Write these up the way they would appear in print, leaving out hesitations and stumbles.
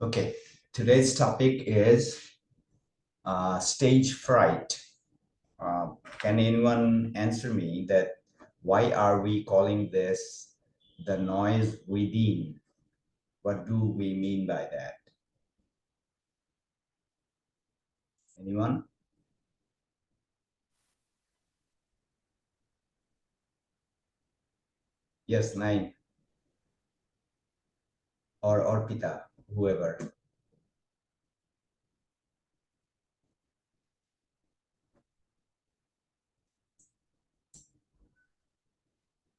Okay, today's topic is stage fright. Can anyone answer me that why are we calling this the noise within? What do we mean by that? Anyone? Yes, Nine or Orpita, whoever.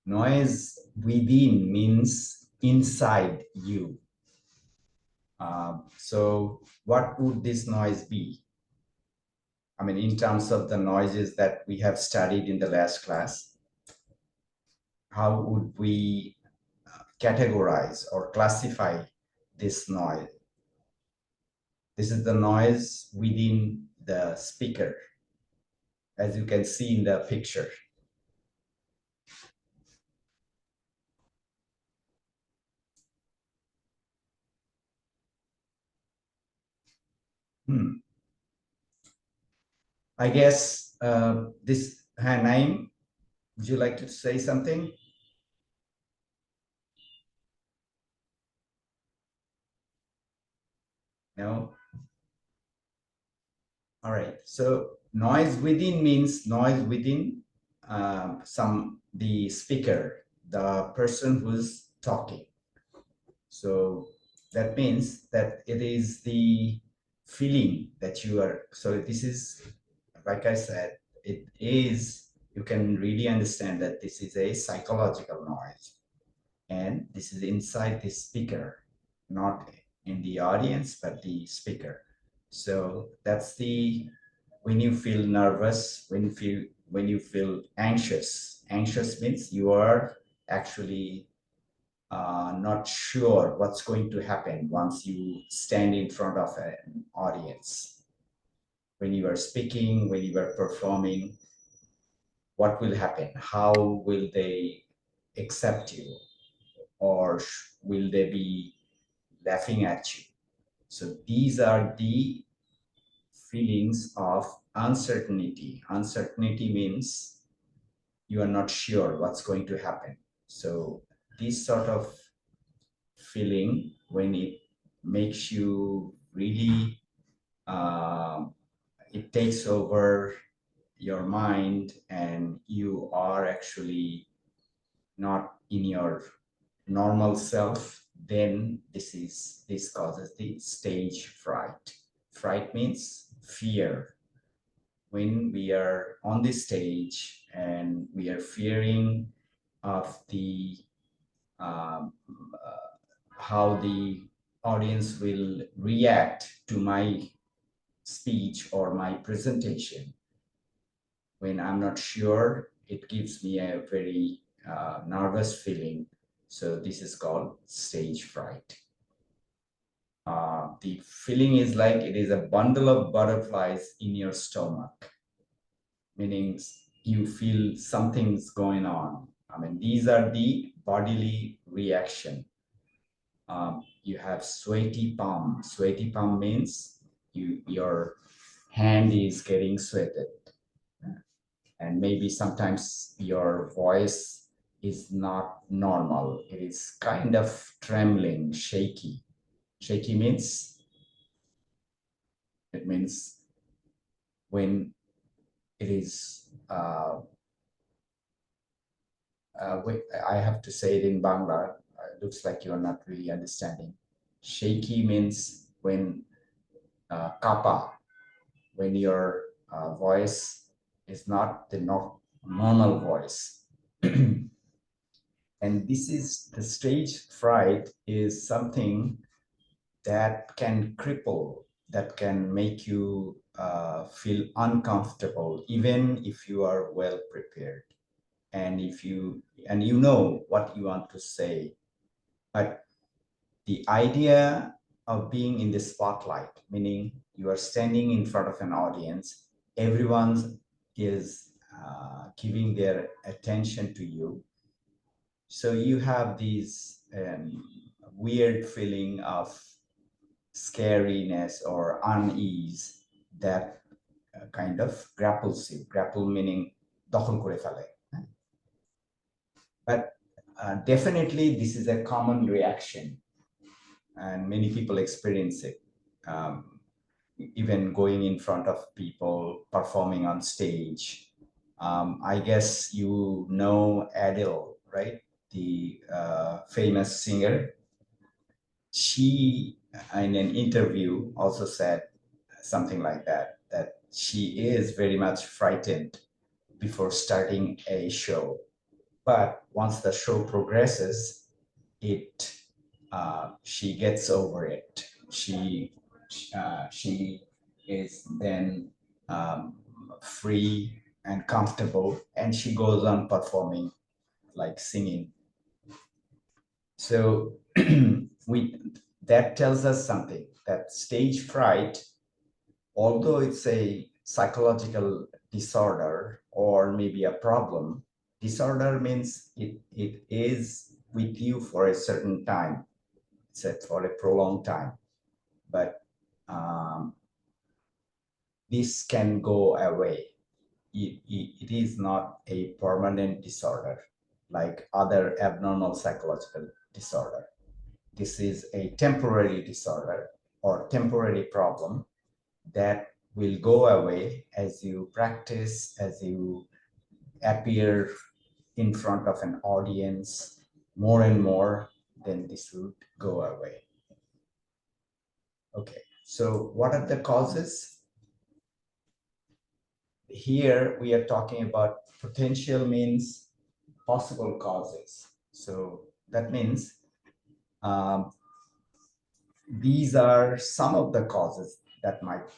Noise within means inside you. So what would this noise be? I mean, in terms of the noises that we have studied in the last class, how would we categorize or classify this noise? This is the noise within the speaker, as you can see in the picture. I guess this Naim, would you like to say something? No? All right. So noise within means noise within the speaker, the person who's talking. So that means that it is the feeling that you are. So this is, like I said, it is, you can really understand that this is a psychological noise. And this is inside the speaker, not in the audience, but the speaker. So that's the, when you feel nervous, when you feel anxious. Anxious means you are actually not sure what's going to happen once you stand in front of an audience. When you are speaking, when you are performing, what will happen? How will they accept you? Or will they be laughing at you? So these are the feelings of uncertainty. Uncertainty means you are not sure what's going to happen. So this sort of feeling, when it makes you really, it takes over your mind and you are actually not in your normal self, then this causes the stage fright. Fright means fear. When we are on the stage and we are fearing of the how the audience will react to my speech or my presentation. When I'm not sure, it gives me a very nervous feeling. So this is called stage fright. The feeling is like it is a bundle of butterflies in your stomach, meaning you feel something's going on. I mean, these are the bodily reaction. You have sweaty palm. Sweaty palm means your hand is getting sweated. And maybe sometimes your voice is not normal. It is kind of trembling, shaky. Shaky means, it means when it is, I have to say it in Bangla, looks like you're not really understanding. Shaky means when kappa, when your voice is not the normal voice. And this is the stage fright is something that can cripple, that can make you feel uncomfortable, even if you are well prepared. And if you, and you know what you want to say, but the idea of being in the spotlight, meaning you are standing in front of an audience, everyone is giving their attention to you. So you have these weird feeling of scariness or unease that kind of grapples you. Grapple meaning দখল করে ফেলে. But definitely this is a common reaction and many people experience it. Even going in front of people, performing on stage. I guess you know Adele, right? The famous singer. She, in an interview, also said something like that, that she is very much frightened before starting a show. But once the show progresses, she gets over it. She is then free and comfortable, and she goes on performing, like singing. So that tells us something, that stage fright, although it's a psychological disorder or maybe a problem, disorder means it is with you for a certain time, for a prolonged time. But this can go away. It is not a permanent disorder like other abnormal psychological disorder. This is a temporary disorder or temporary problem that will go away as you practice, as you appear in front of an audience more and more, then this will go away. Okay, so what are the causes? Here we are talking about potential means possible causes. So that means these are some of the causes that might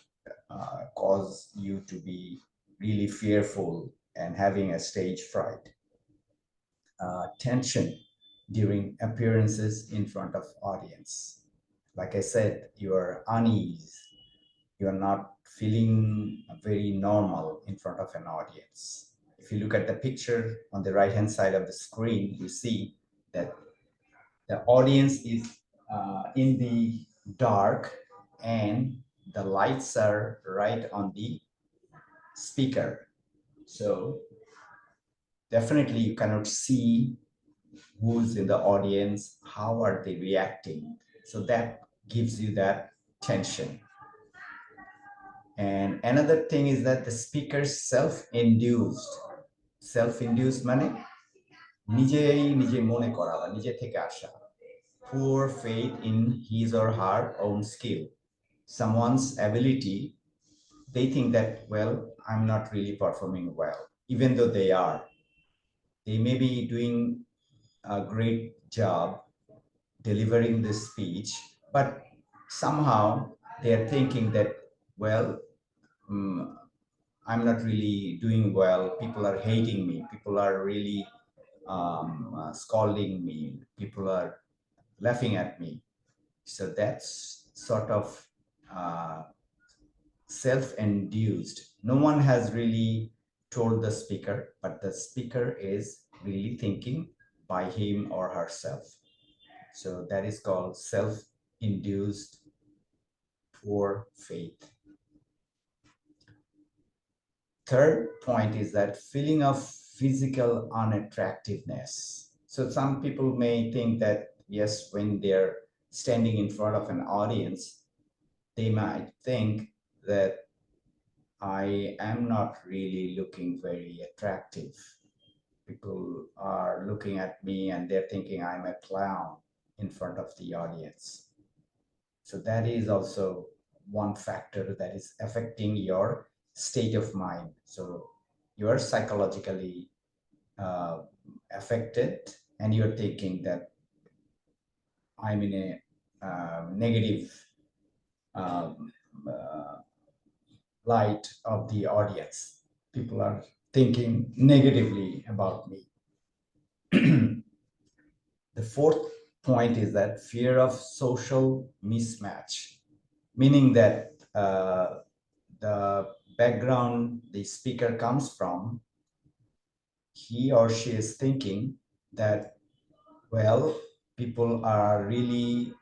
cause you to be really fearful and having a stage fright. Tension during appearances in front of audience. Like I said, you are unease. You are not feeling very normal in front of an audience. If you look at the picture on the right-hand side of the screen, you see that the audience is in the dark and the lights are right on the speaker. So definitely you cannot see who's in the audience, how are they reacting. So that gives you that tension. And another thing is that the speaker's self-induced মানে নিজে মনে করা বা নিজে থেকে আসা, poor faith in his or her own skill, someone's ability. They think that, well, I'm not really performing well, even though they are. They may be doing a great job delivering this speech, but somehow they're thinking that, well, I'm not really doing well. People are hating me. People are really scolding me. People are laughing at me. So that's sort of self-induced. No one has really told the speaker, but the speaker is really thinking by him or herself. So that is called self-induced poor faith. Third point is that feeling of physical unattractiveness. So some people may think that, yes, when they're standing in front of an audience, they might think that I am not really looking very attractive. People are looking at me and they're thinking I'm a clown in front of the audience. So that is also one factor that is affecting your state of mind. So you are psychologically affected and you're thinking that I'm in a negative light of the audience. People are thinking negatively about me. The fourth point is that fear of social mismatch, meaning that the background the speaker comes from, he or she is thinking that, well, people are really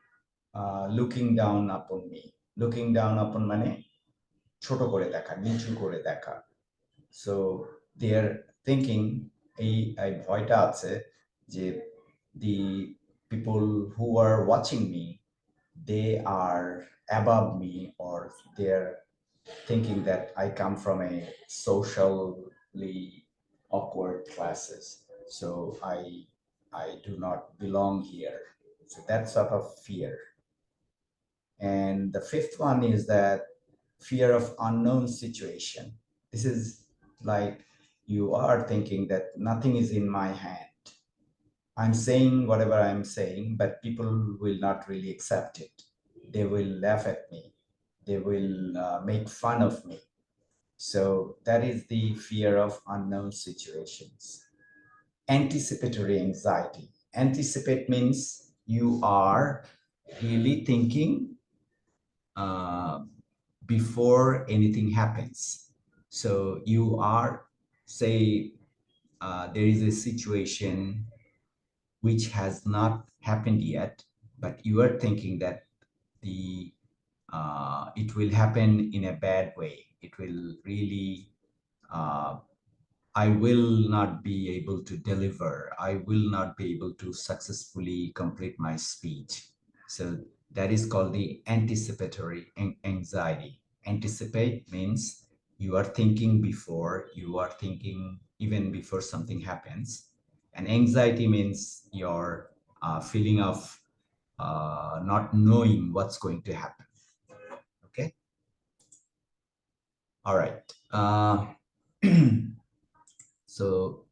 looking down upon me. Looking down upon মানে ছোট করে দেখা, নিচু করে দেখা। So they are thinking এই ভয়টা আছে যে the people who are watching me, they are above me, or they're thinking that I come from a socially awkward classes, so I do not belong here. So that sort of fear. And the fifth one is that fear of unknown situation. This is like you are thinking that nothing is in my hand. I'm saying whatever I'm saying, but people will not really accept it. They will laugh at me. They will make fun of me. So that is the fear of unknown situations. Anticipatory anxiety. Anticipate means you are really thinking uh, before anything happens. So you are, say, there is a situation which has not happened yet, but you are thinking that it will happen in a bad way. It will really I will not be able to deliver. I will not be able to successfully complete my speech. So that is called the anticipatory anxiety. Anticipate means you are thinking before, you are thinking even before something happens. And anxiety means your feeling of not knowing what's going to happen. Okay. All right. So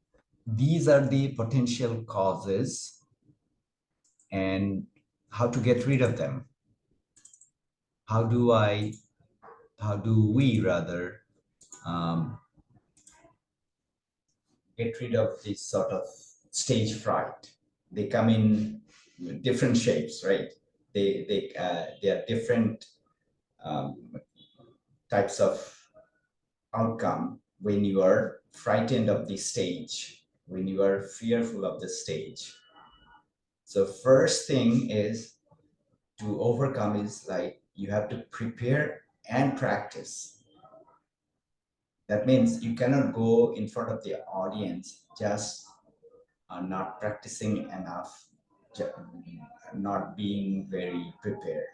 these are the potential causes and how to get rid of them. How do we rather get rid of this sort of stage fright? They come in different shapes, right? They are different types of outcome when you are frightened of the stage, when you are fearful of the stage. So first thing is to overcome is like you have to prepare and practice. That means you cannot go in front of the audience just not practicing enough, not being very prepared.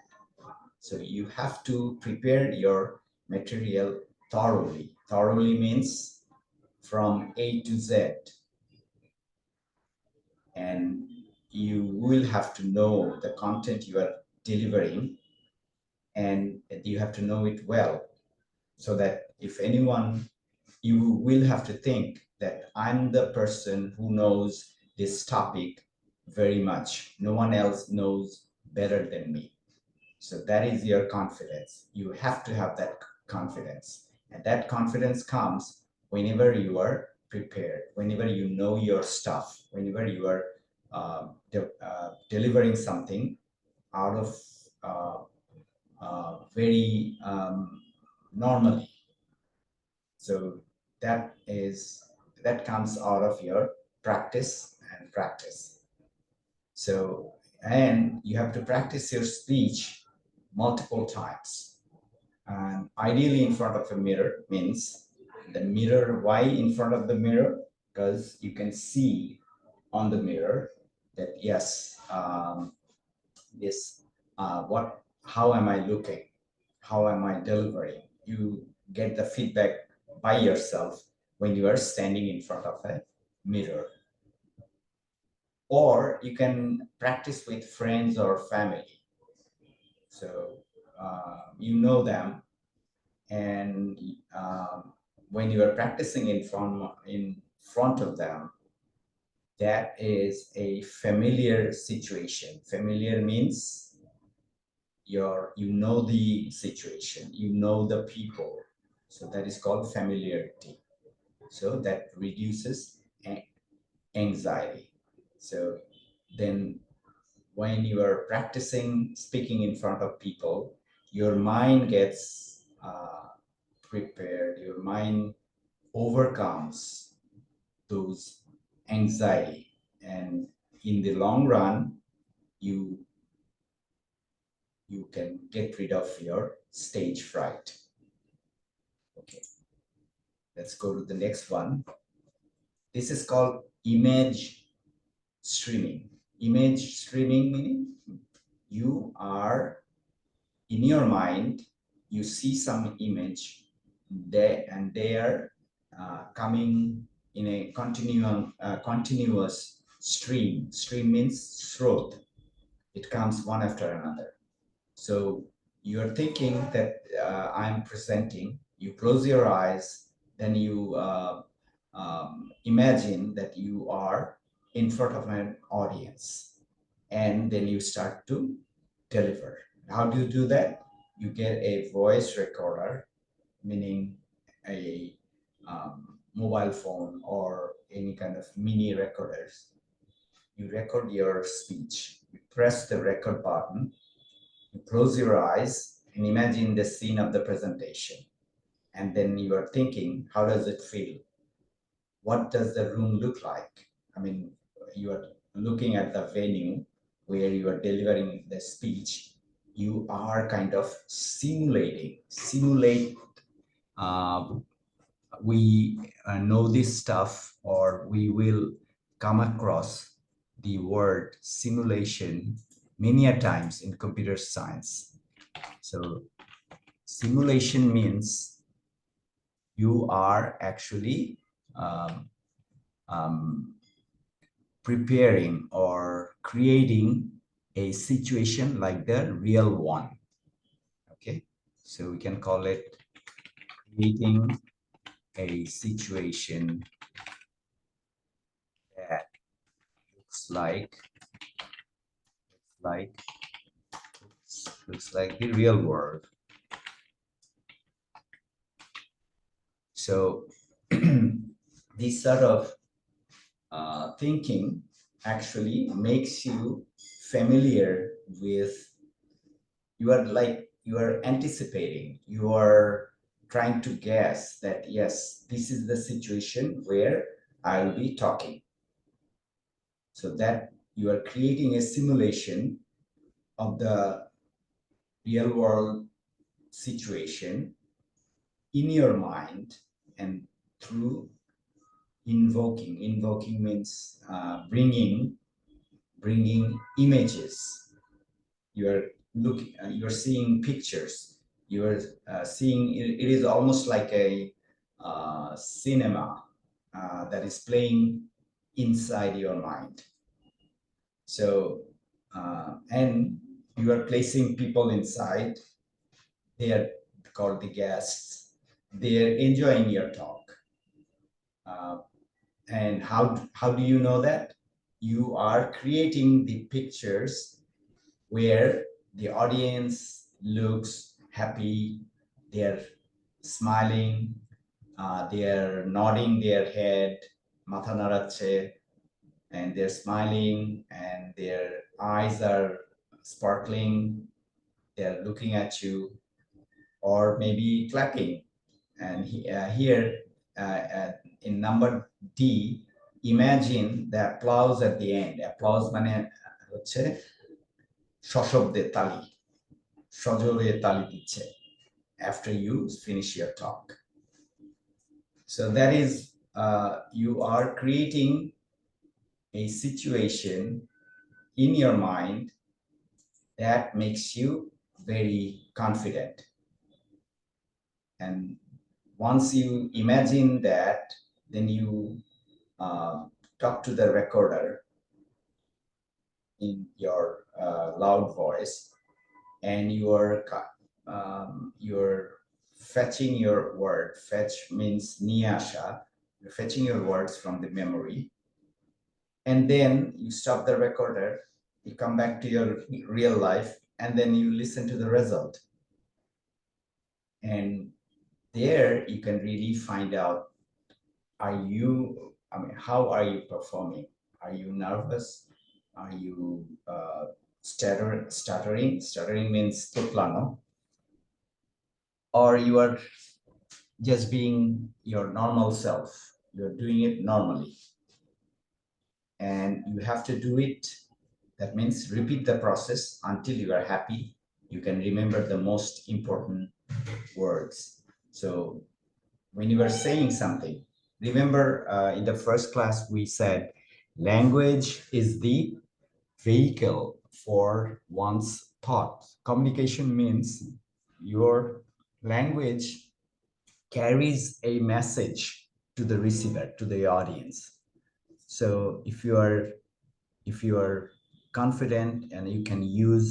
So you have to prepare your material thoroughly. Thoroughly means from A to Z. And you will have to know the content you are delivering, and you have to know it well, so that if anyone, you will have to think that I'm the person who knows this topic very much. No one else knows better than me. So that is your confidence. You have to have that confidence. And that confidence comes whenever you are prepared, whenever you know your stuff, whenever you are delivering something out of very normally. So that comes out of your practice and practice. So, and you have to practice your speech multiple times. And ideally in front of a mirror means the mirror. Why in front of the mirror? Because you can see on the mirror that yes, this how am I looking? How am I delivering? You get the feedback by yourself when you are standing in front of a mirror. Or you can practice with friends or family. So you know them, and when you are practicing in front of them, that is a familiar situation. Familiar means you know the situation, you know the people. So that is called familiarity. So that reduces anxiety. So then when you are practicing speaking in front of people, your mind gets prepared, your mind overcomes those anxiety, and in the long run you you can get rid of your stage fright. Okay, let's go to the next one. This is called image streaming. Image streaming meaning you are in your mind, you see some image there, and they are coming in a continuous stream. Stream means throat. It comes one after another. So you're thinking that I'm presenting. You close your eyes, then you imagine that you are in front of an audience, and then you start to deliver. How do you do that? You get a voice recorder, meaning a mobile phone or any kind of mini recorders. You record your speech. You press the record button. You close your eyes and imagine the scene of the presentation. And then you are thinking, how does it feel? What does the room look like? I mean, you are looking at the venue where you are delivering the speech. You are kind of simulate. We know this stuff, or we will come across the word simulation many a times in computer science. So simulation means you are actually preparing or creating a situation like the real one. Okay, so we can call it creating a situation that looks like the real world. So this sort of thinking actually makes you familiar with, you are anticipating, you are trying to guess that, yes, this is the situation where I will be talking. So that you are creating a simulation of the real world situation in your mind, and through invoking means bringing images. You're seeing pictures, you're seeing it is almost like a cinema that is playing inside your mind. So and you are placing people inside. They are called the guests. They are enjoying your talk. And how do you know that? You are creating the pictures where the audience looks happy, they're smiling, they're nodding their head, matha narache, and they're smiling, and their eyes are sparkling, they're looking at you, or maybe clapping. And here in number D, imagine the applause at the end. Applause মানে হচ্ছে সশব্দে তালি, সজোরে তালি দিচ্ছে after you finish your talk. So that is, you are creating a situation in your mind that makes you very confident. And once you imagine that, then you talk to the recorder in your loud voice, and you're fetching your word. Fetch means niyasha. You're fetching your words from the memory, and then you stop the recorder, you come back to your real life, and then you listen to the result. And there you can really find out, how are you performing? Are you nervous? Are you stuttering? Stuttering means tutlano. Or you are just being your normal self. You're doing it normally. And you have to do it. That means repeat the process until you are happy you can remember the most important words. So when you are saying something, remember in the first class we said language is the vehicle for one's thought. Communication means your language carries a message to the receiver, to the audience. So if you are confident and you can use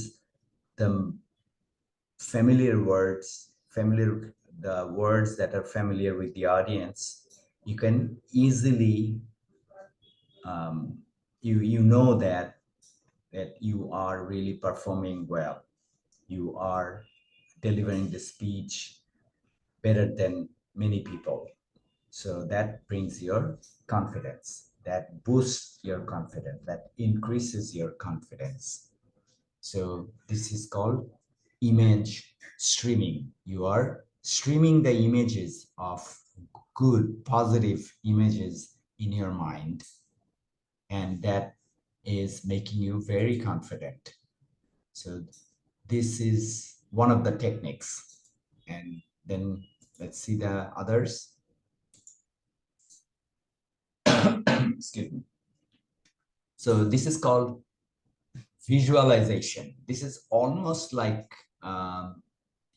the the words that are familiar with the audience, you can easily you know that you are really performing well. You are delivering the speech better than many people. So that brings your confidence, that boosts your confidence, that increases your confidence. So this is called image streaming. You are streaming the images of good, positive images in your mind, and that is making you very confident. So this is one of the techniques. And then let's see the others. Excuse me. So this is called visualization. This is almost like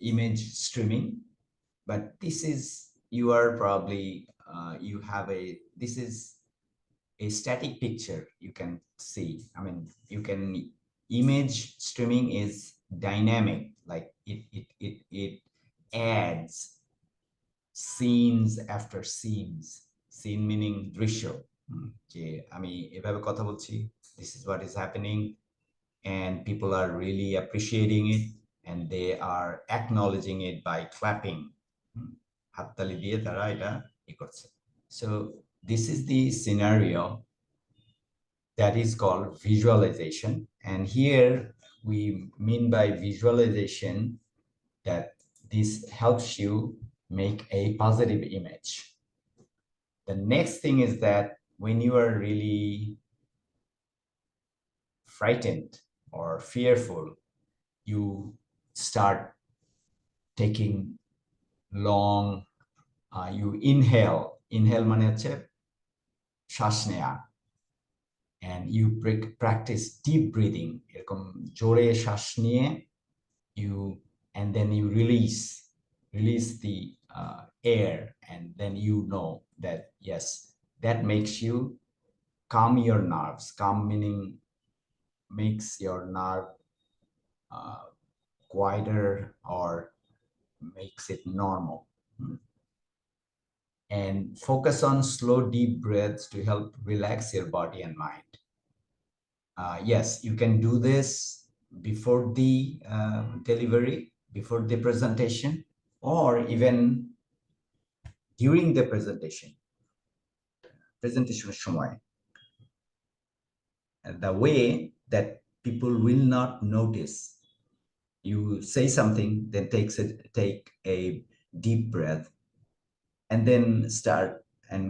image streaming, but this is you are probably you have a this is a static picture you can see. I mean, you can image streaming is dynamic, like it adds scenes after scenes. Scene meaning দৃশ্য, যে আমি এভাবে কথা বলছি, this is what is happening, and people are really appreciating it, and they are acknowledging it by clapping. হাততালি দিয়ে তারা এটা করছে. So this is the scenario that is called visualization. And here we mean by visualization that this helps you make a positive image. The next thing is that when you are really frightened or fearful, you start taking long, you inhale মানে হচ্ছে শ্বাস নেয়া, and you practice deep breathing, এরকম জোরে শ্বাস নিয়ে you, and then you release the air, and then you know that yes, that makes you calm your nerves. Calm meaning makes your nerve quieter or makes it normal. And focus on slow deep breaths to help relax your body and mind. Yes, you can do this before the delivery, before the presentation, or even during the presentation সময়. The way that people will not notice you say something, then take a deep breath, and then start and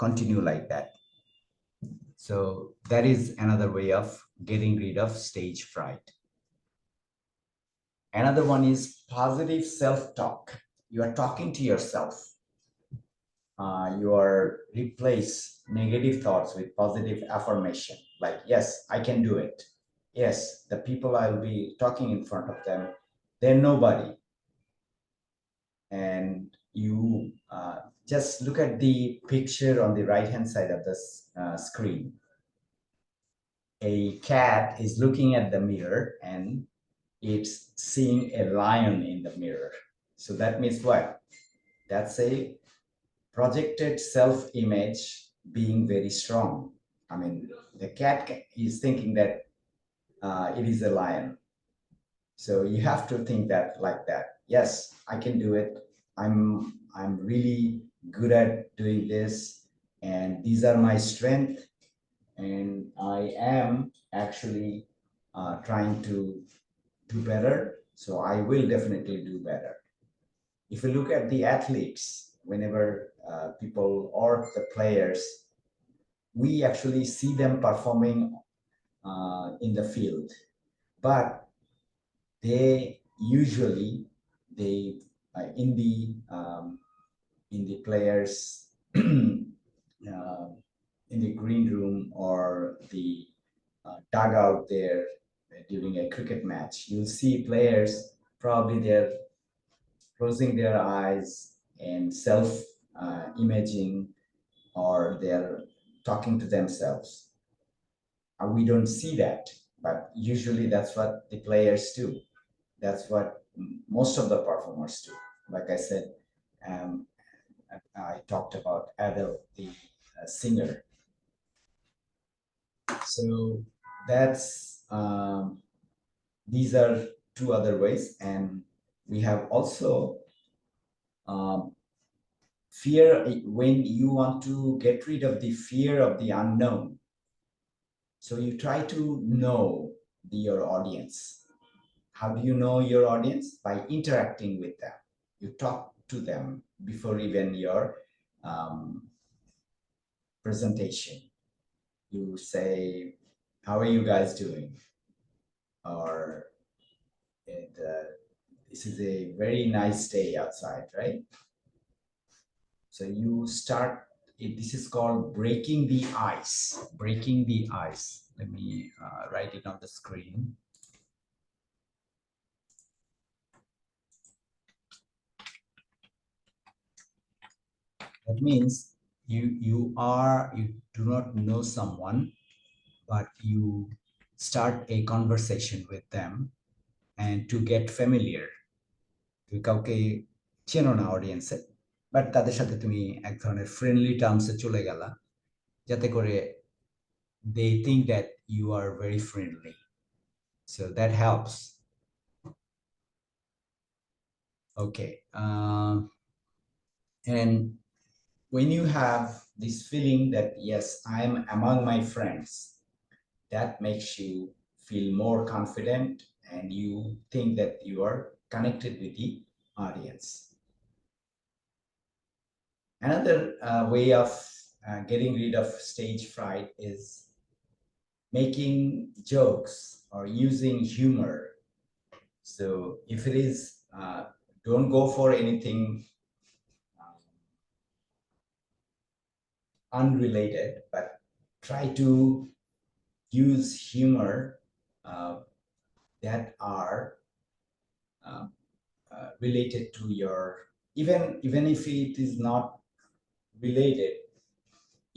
continue like that. So that is another way of getting rid of stage fright. Another one is positive self-talk. You are talking to yourself. You are replace negative thoughts with positive affirmation, like yes, I can do it. Yes, the people I'll be talking in front of them, they're nobody. And you just look at the picture on the right hand side of the screen. A cat is looking at the mirror and it's seeing a lion in the mirror. So that means what? That's a projected self-image being very strong. I mean, the cat is thinking that it is a lion. So you have to think that like that. Yes, I can do it. I'm really good at doing this, and these are my strengths, and I am actually trying to do better. So I will definitely do better. If you look at the athletes, whenever people or the players, we actually see them performing in the field, but they usually they in the players in the green room or the dugout there during a cricket match, you'll see players probably they're closing their eyes and self imaging, or they're talking to themselves. We don't see that, but usually that's what the players do. That's what most of the performers do. Like I said, um, I talked about Adele, the singer. So that's these are two other ways, and we have also um, fear when you want to get rid of the fear of the unknown. So you try to know your audience. How do you know your audience? By interacting with them. You talk to them before even your um, presentation. You say, "How are you guys doing?" Or this is a very nice day outside, right? So you start. This is called breaking the ice. Breaking the ice. Let me write it on the screen. That means you do not know someone, but you start a conversation with them and to get familiar. তুমি কাউকে চেনো না অডিয়েন্সে, but তাদের সাথে তুমি এক ধরনের friendly টার্মসে চলে গেলা, যাতে করে they think that you are very friendly. So that helps. Okay. And when you have this feeling that, yes, I'm among my friends, that makes you feel more confident and you think that you are connected with the audience. Another way of getting rid of stage fright is making jokes or using humor. So if it is, don't go for anything unrelated, but try to use humor that are related to your, even if it is not related,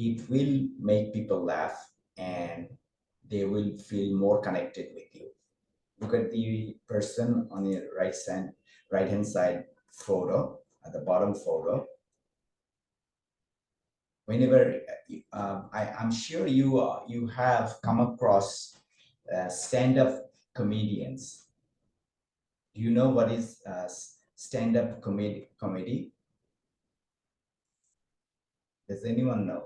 it will make people laugh and they will feel more connected with you. Look at the person on the right hand side photo, at the bottom photo. Whenever I'm sure you have come across stand-up comedians. Do you know what is stand-up comedy? Does anyone know?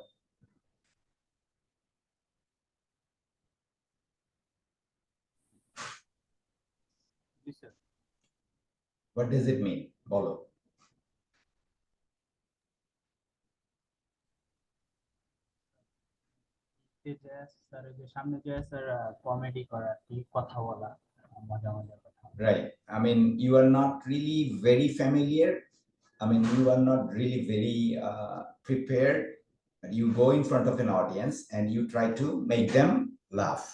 What does it mean? Bolo. Right. I mean, you are not really very familiar. I mean, you are not really very prepared. But you go in front of an audience and you try to make them laugh.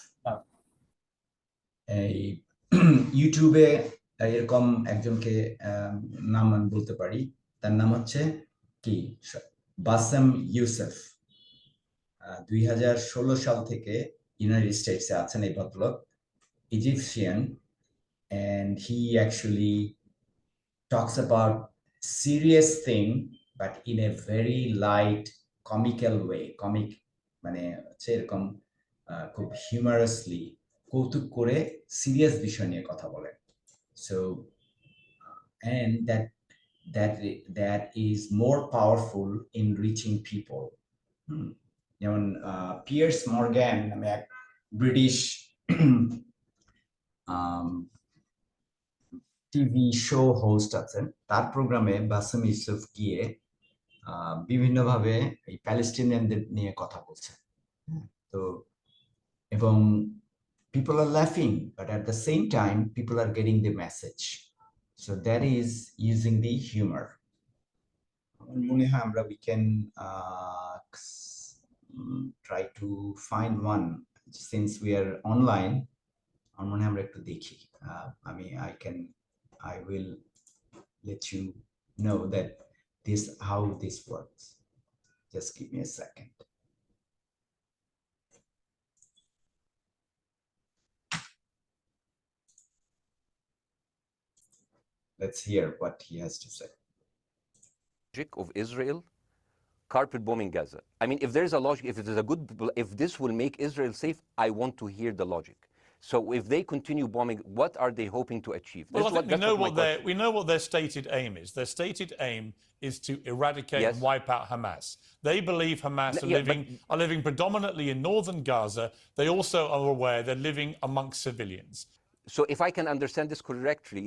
এই ইউটিউবে এরকম একজনকে নাম আমি বলতে পারি, তার নাম হচ্ছে কি বাসেম ইউসেফ। 2016 সাল থেকে ইউনাইটেড স্টেটসে আছেন এই ভদ্রলোক, Egyptian, and he actually talks about serious thing but in a very light comical way. Comic মানে হচ্ছে এরকম খুব হিউমারাসলি কৌতুক করে সিরিয়াস বিষয় নিয়ে কথা বলে। So and that is more powerful in reaching people. যেমন পিয়ার্স মর্গ্যান নামে এক ব্রিটিশ টিভি শো হোস্ট আছেন, তার প্রোগ্রামে বাসেম ইউসুফ গিয়ে বিভিন্নভাবে প্যালেস্টিনিয়ানদের নিয়ে কথা বলছেন। তো এবং people are laughing, but at the same time, people are getting the message. So that is using the humor. We can try to find one since we are online. I will let you know that how this works. Just give me a second. Let's hear what he has to say. Of Israel carpet bombing Gaza. I mean, if there's a logic, if it is a good, if this will make Israel safe, I want to hear the logic. So if they continue bombing, what are they hoping to achieve? Well, I think we know what their stated aim is. Their stated aim is to eradicate and wipe out Hamas. They believe Hamas are living predominantly in northern Gaza. They also are aware they're living amongst civilians. So if I can understand this correctly,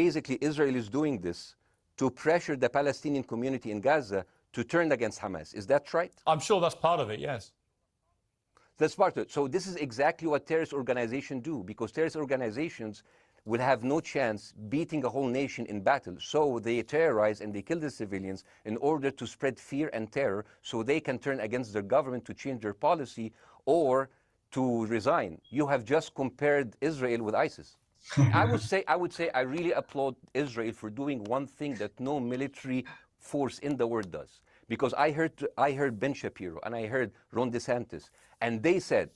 basically Israel is doing this to pressure the Palestinian community in Gaza to turn against Hamas. Is that right? I'm sure that's part of it, yes. That's part of it. So this is exactly what terrorist organizations do, because terrorist organizations will have no chance beating a whole nation in battle. So they terrorize and they kill the civilians in order to spread fear and terror so they can turn against their government to change their policy or to resign. You have just compared Israel with ISIS. I would say I really applaud Israel for doing one thing that no military force in the world does. Because I heard Ben Shapiro and I heard Ron DeSantis, and they said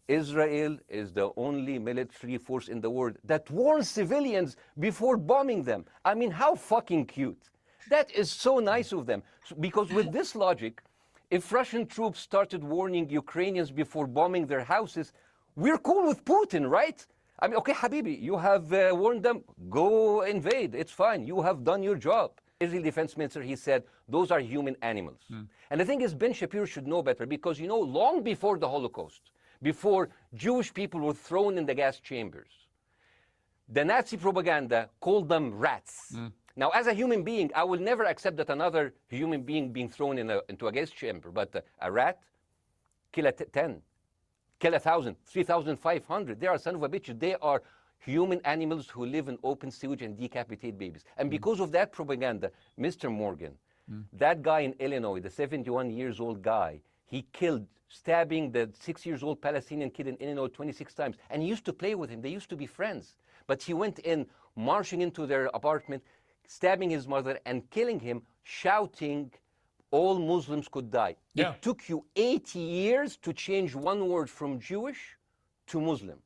Israel is the only military force in the world that warns civilians before bombing them. I mean, how fucking cute. That is so nice of them. Because with this logic, if Russian troops started warning Ukrainians before bombing their houses, we're cool with Putin, right? I mean, okay, Habibi, you have warned them, go invade, it's fine, you have done your job. Israeli defense minister, he said, those are human animals. And the thing is, Ben Shapiro should know better, because, you know, long before the Holocaust, before Jewish people were thrown in the gas chambers, the Nazi propaganda called them rats. Now, as a human being, I will never accept that another human being being thrown into a gas chamber, but a rat, kill 10. Kill 1,000, 3,500. They are son of a bitch. They are human animals who live in open sewage and decapitate babies. And because of that propaganda, Mr. Morgan, that guy in Illinois, the 71 years old guy, he killed, stabbing the 6-year-old Palestinian kid in Illinois 26 times. And he used to play with him. They used to be friends. But he went in, marching into their apartment, stabbing his mother and killing him, shouting, all Muslims could die. Yeah. It took you 80 years to change one word from Jewish to Muslim.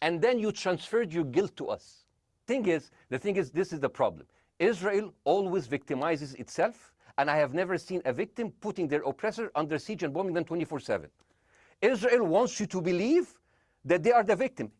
And then you transferred your guilt to us. The thing is, this is the problem. Israel always victimizes itself, and I have never seen a victim putting their oppressor under siege and bombing them 24/7. Israel wants you to believe that they are the victim.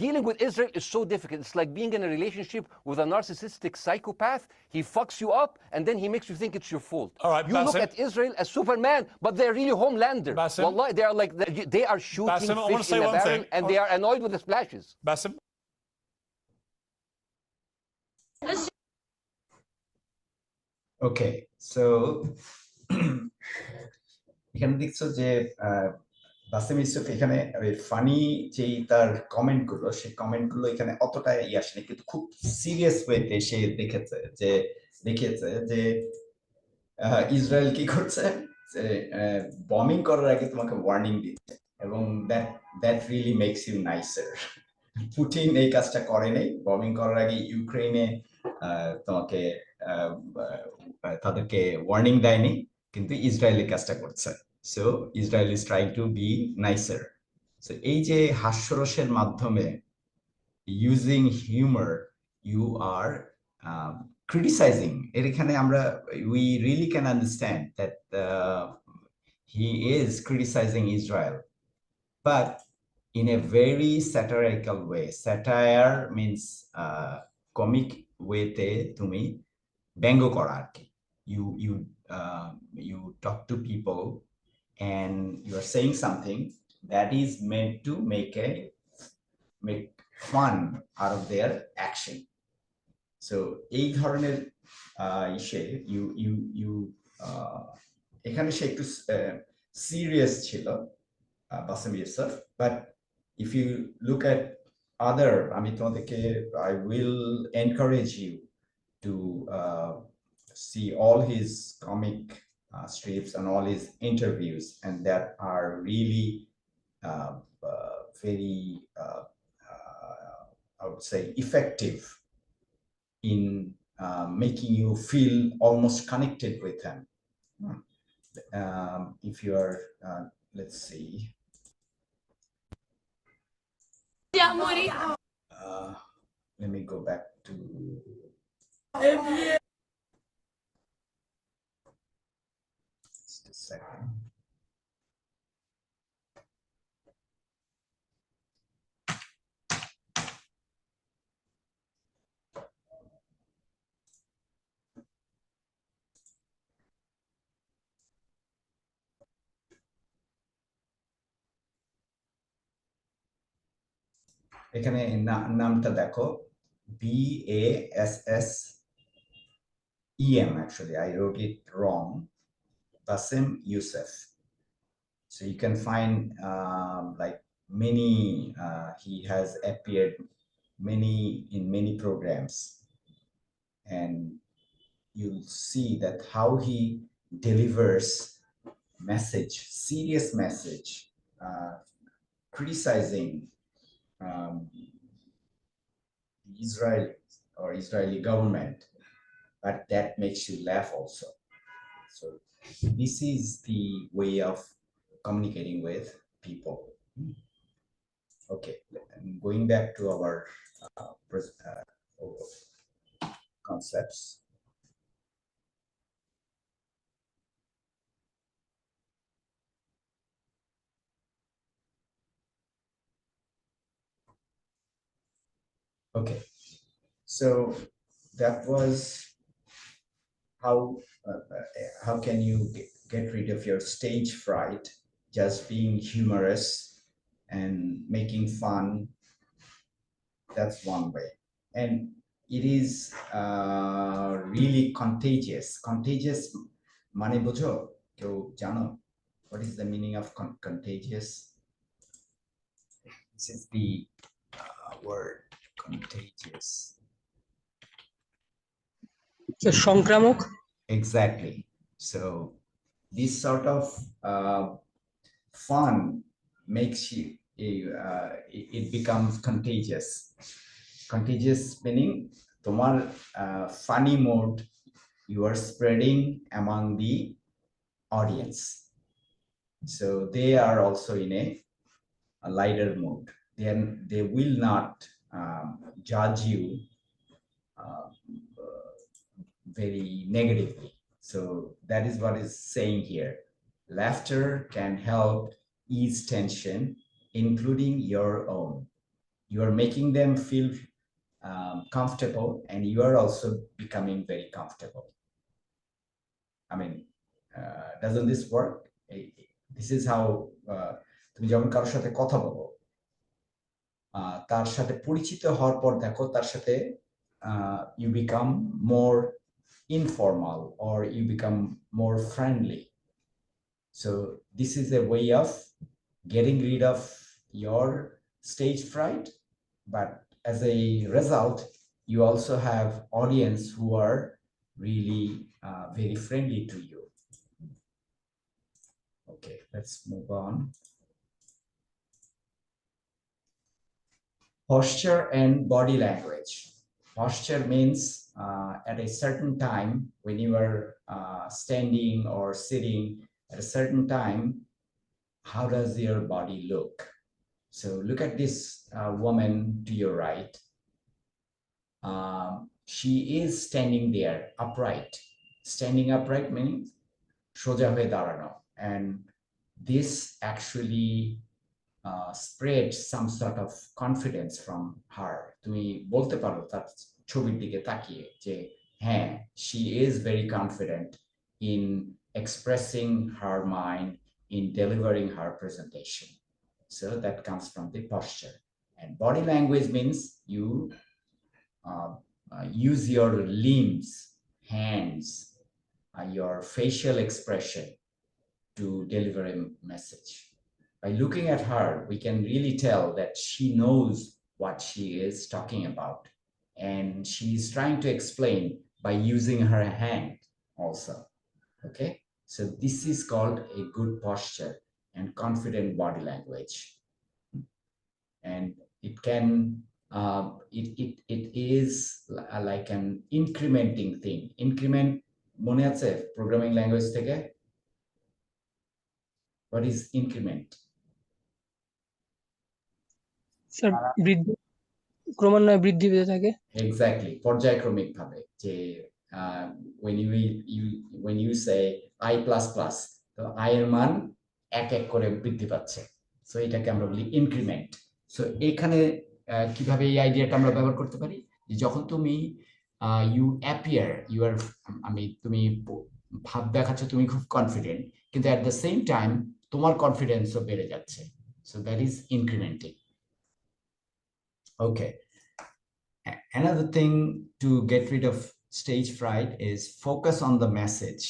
Dealing with Israel is so difficult. It's like being in a relationship with a narcissistic psychopath. He fucks you up, and then he makes you think it's your fault. All right, you look at Israel as Superman, but they're really Homelander. Wallahi, they are like, they are shooting fish in a barrel, and they are annoyed with the splashes. Bassem? Okay, so এখানে দেখছো যে বাসেম ইউসুফ এখানে funny যে তার comment গুলো, সেই comment গুলো এখানে অতটা আসেনি, কিন্তু খুব সিরিয়াস ওয়েতে সে দেখিয়েছে যে ইসরায়েল কি করছে, যে বমিং করার আগে তোমাকে ওয়ার্নিং দিচ্ছে, এবং that really makes you nicer. Putin এই কাজটা করে নাই, বমিং করার আগে ইউক্রেনে তোমাকে তাদেরকে ওয়ার্নিং দেয়নি, কিন্তু ইসরায়েলের কাজটা করছে। So Israel is trying to be nicer. So এই যে হাস্যরসের মাধ্যমে, using humor, you are criticizing. এখানে আমরা we really can understand that he is criticizing Israel, but in a very satirical way. Satire means comic way te tumi ব্যঙ্গ করা আর কি। You talk to people and you are saying something that is meant to make fun out of their action. So এই ধরনের ইসে এখানে সে একটু serious ছিল Bassem Youssef, but if you look at other, I will encourage you to see all his comic strips and all his interviews, and that are really very, I would say, effective in making you feel almost connected with him. If you are, let's see. Let me go back to. Just a second. এখানে নামটা দেখো, BASSEM. Actually, I wrote it wrong. Bassem Youssef. So you can find like many. He has appeared in many programs, and you'll see that how he delivers message, serious message, criticizing Israeli government, but that makes you laugh also. So this is the way of communicating with people. Okay, and going back to our concepts. Okay, so that was how can you get rid of your stage fright, just being humorous and making fun. That's one way, and it is really contagious. Contagious মানে বোঝো কেউ জানো? What is the meaning of contagious? This is the word contagious. So সংক্রামক. Exactly. So this sort of fun makes you it becomes contagious. Contagious meaning tomar funny mode you are spreading among the audience, so they are also in a lighter mood. Then they will not judge you very negatively. So that is what is saying here. Laughter can help ease tension, including your own. You are making them feel comfortable, and you are also becoming very comfortable. I mean, doesn't this work? This is how তুমি যখন কারোর সাথে কথা বলো, তার সাথে পরিচিত হওয়ার পর দেখো তার সাথে you become more informal or you become more friendly. So this is a way of getting rid of your stage fright, but as a result you also have audience who are really very friendly to you. Okay, let's move on. Posture and body language. Posture means at a certain time when you are standing or sitting at a certain time, how does your body look? So look at this woman to your right. She is standing there upright. Standing upright means সোজা হয়ে দাঁড়ানো, and this actually spread some sort of confidence from her. তুমি বলতে পারো তার ছবির দিকে তাকিয়ে যে হ্যাঁ, she is very confident in expressing her mind, in delivering her presentation. So that comes from the posture. And body language means you use your limbs, hands, your facial expression to deliver a message. By looking at her, we can really tell that she knows what she is talking about. And she's trying to explain by using her hand also. Okay, so this is called a good posture and confident body language. And it can, it is like an incrementing thing. Increment, mone ache programming language theke? What is increment? Sir বৃদ্ধি ক্রমান্বয়ে বৃদ্ধি পেতে থাকে Exactly, পর্যায়ক্রমিক ভাবে যে when you say I++, তো I এর মান এক এক করে বৃদ্ধি পাচ্ছে, সো এটাকে আমরা বলি ইনক্রিমেন্ট। সো এখানে কিভাবে এই আইডিয়াটা আমরা ব্যবহার করতে পারি, যখন তুমি ইউ অ্যাপিয়ার ইউর, তুমি ভাব দেখাচ্ছ তুমি খুব কনফিডেন্ট, কিন্তু অ্যাট দ্য সেম টাইম তোমার কনফিডেন্সও বেড়ে যাচ্ছে, so that is incrementing. Okay, another thing to get rid of stage fright is focus on the message,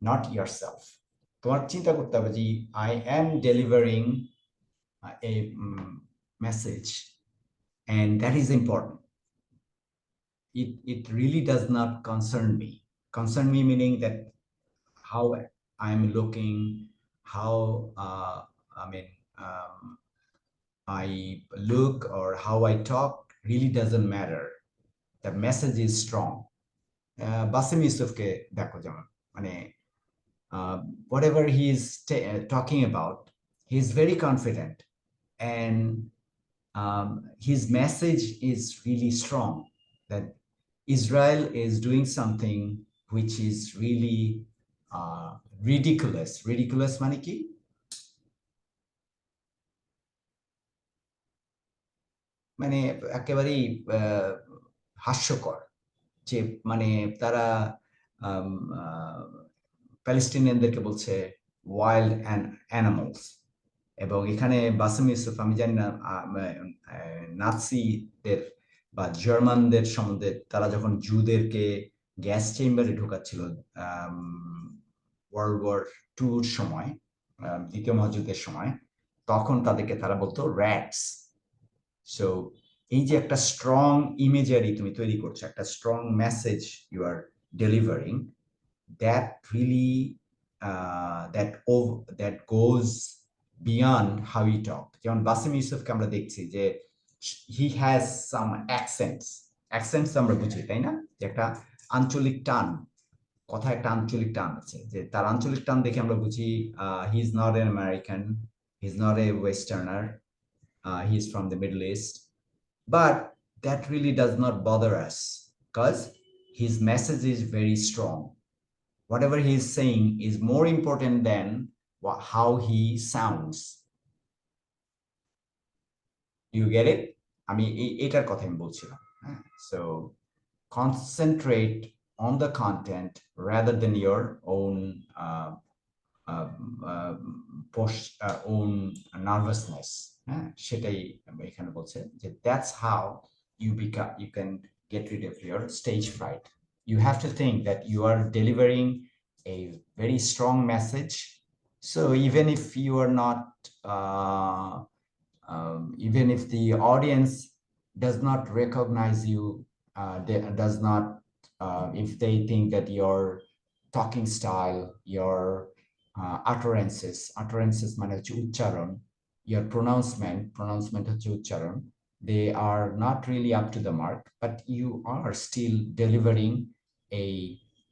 not yourself. তোমার চিন্তা করতে হবে যে I am delivering a message, and that is important. It really does not concern me. Concern me meaning that how I'm looking, how I look or how I talk really doesn't matter. The message is strong. Basim Yusufke দেখো যেমন মানে whatever he is talking about, he is very confident, and his message is really strong that Israel is doing something which is really ridiculous. Ridiculous মানে কি? মানে একেবারেই হাস্যকর, যে মানে তারা প্যালেস্টিনিয়ানদেরকে বলছে ওয়াইল্ড অ্যানিমালস, এবং এখানে বাসিম ইউসুফ, আমি জানি না নাৎসিদের বা জার্মানদের সম্বন্ধে, তারা যখন জুদেরকে গ্যাস চেম্বারে ঢোকাচ্ছিল ওয়ার্ল্ড ওয়ার টুর সময়, দ্বিতীয় মহাযুদ্ধের সময়, তখন তাদেরকে তারা বলতো র্যাটস। সো এই যে একটা স্ট্রং ইমেজারি তুমি তৈরি করছো, একটা strong message you are delivering, that really that goes beyond how you talk. যেমন বাসিম ইউসুফকে আমরা দেখছি যে he has some accents আমরা বুঝি, তাই না, যে একটা আঞ্চলিক টান, কথা একটা আঞ্চলিক টান আছে, যে তার আঞ্চলিক টান দেখে আমরা বুঝি he is not an American, he is not a Westerner, he is from the Middle East. But that really does not bother us because his message is very strong. Whatever he is saying is more important than how he sounds. You get it? আমি এটার কথা আমি বলছিলাম। So concentrate on the content rather than your own own nervousness. সেটাই এখানে বলছে যে that's how you can get rid of your stage fright. You have to think that you are delivering a very strong message. So even if you are not, even if the audience does not recognize you, if they think that your talking style, your utterances মানে হচ্ছে উচ্চারণ, your pronouncement হচ্ছে উচ্চারণ, they are not really up to the mark, but you are still delivering a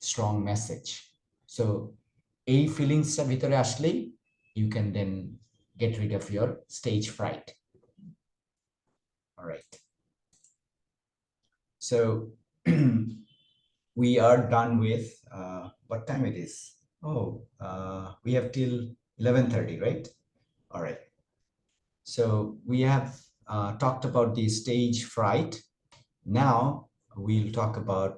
strong message. So এই ফিলিংসটা ভিতরে আসলেই you can then get rid of your stage fright. All right. So we are done with what time it is? Oh, we have till 11:30, right? All right. So we have talked about the stage fright. Now we'll talk about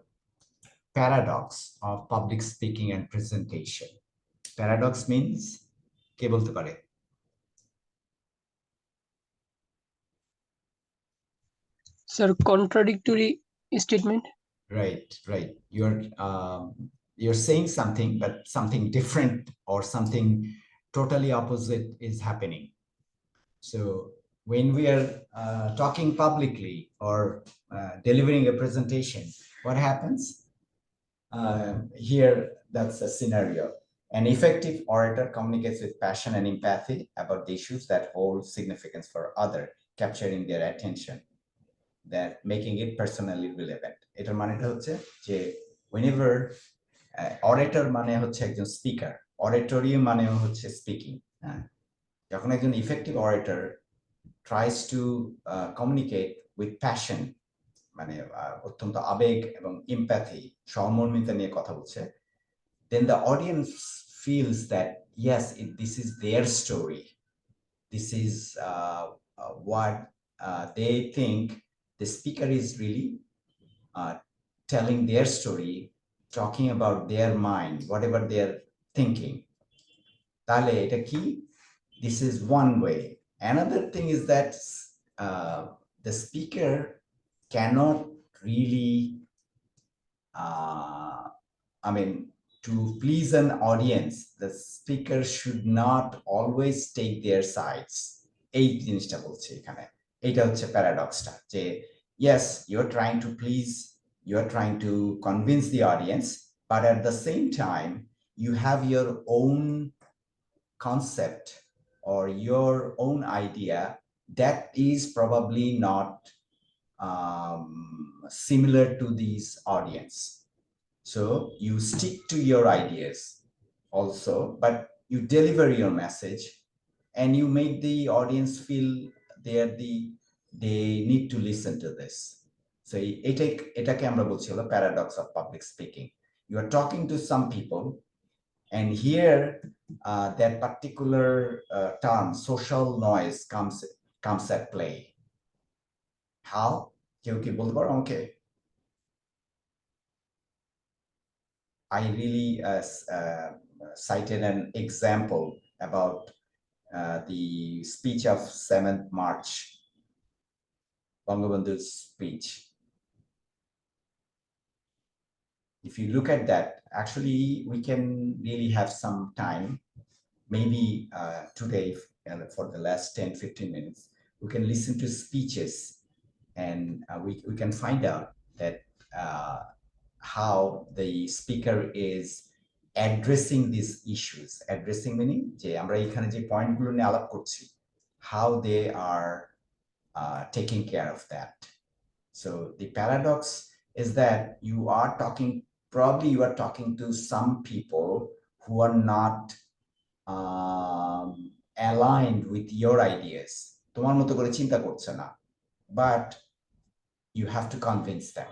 paradox of public speaking and presentation. Paradox means কে বলতে পারে? Sir contradictory statement Right. You're saying something, but something different or something totally opposite is happening. So when we are talking publicly or delivering a presentation, what happens? Here, that's a scenario. An effective orator communicates with passion and empathy about the issues that hold significance for others, capturing their attention, that making it personally relevant. এটার মানেটা হচ্ছে যে whenever orator মানে হচ্ছে একজন speaker, অরেটরিয়াম মানে হচ্ছে speaking. যখন একজন effective orator tries to communicate with passion, মানে অত্যন্ত আবেগ এবং empathy, সহমর্মিতা নিয়ে কথা বলছে, then the audience feels that yes, this is their story. This is what they think the speaker is really telling their story, talking about their mind, whatever they're thinking. Tale eta ki? This is one way. Another thing is that the speaker cannot really, I mean, to please an audience, the speaker should not always take their sides. এই জিনিসটা বলছে এখানে, এটা হচ্ছে প্যারাডক্সটা, যে yes, you're trying to please, you're trying to convince the audience, but at the same time you have your own concept or your own idea that is probably not similar to these audience. So you stick to your ideas also, but you deliver your message and you make the audience feel they need to listen to this. So এটাকে আমরা বলছি হলো paradox of public speaking. You are talking to some people, and here that particular term, social noise, comes at play. How? কেউ কি বলতে পারো? Okay. I really cited an example about the speech of 7th March, Bangabandhu's speech. If you look at that, actually, we can really have some time, maybe today, for the last 10-15 minutes, we can listen to speeches, and we can find out that how the speaker is addressing these issues. Addressing meaning যে আমরা এখানে যে পয়েন্টগুলো নিয়ে আলাপ করছি, how they are taking care of that. So the paradox is that you are talking to some people who are not aligned with your ideas. তোমার মতো করে চিন্তা করছে না, but you have to convince them.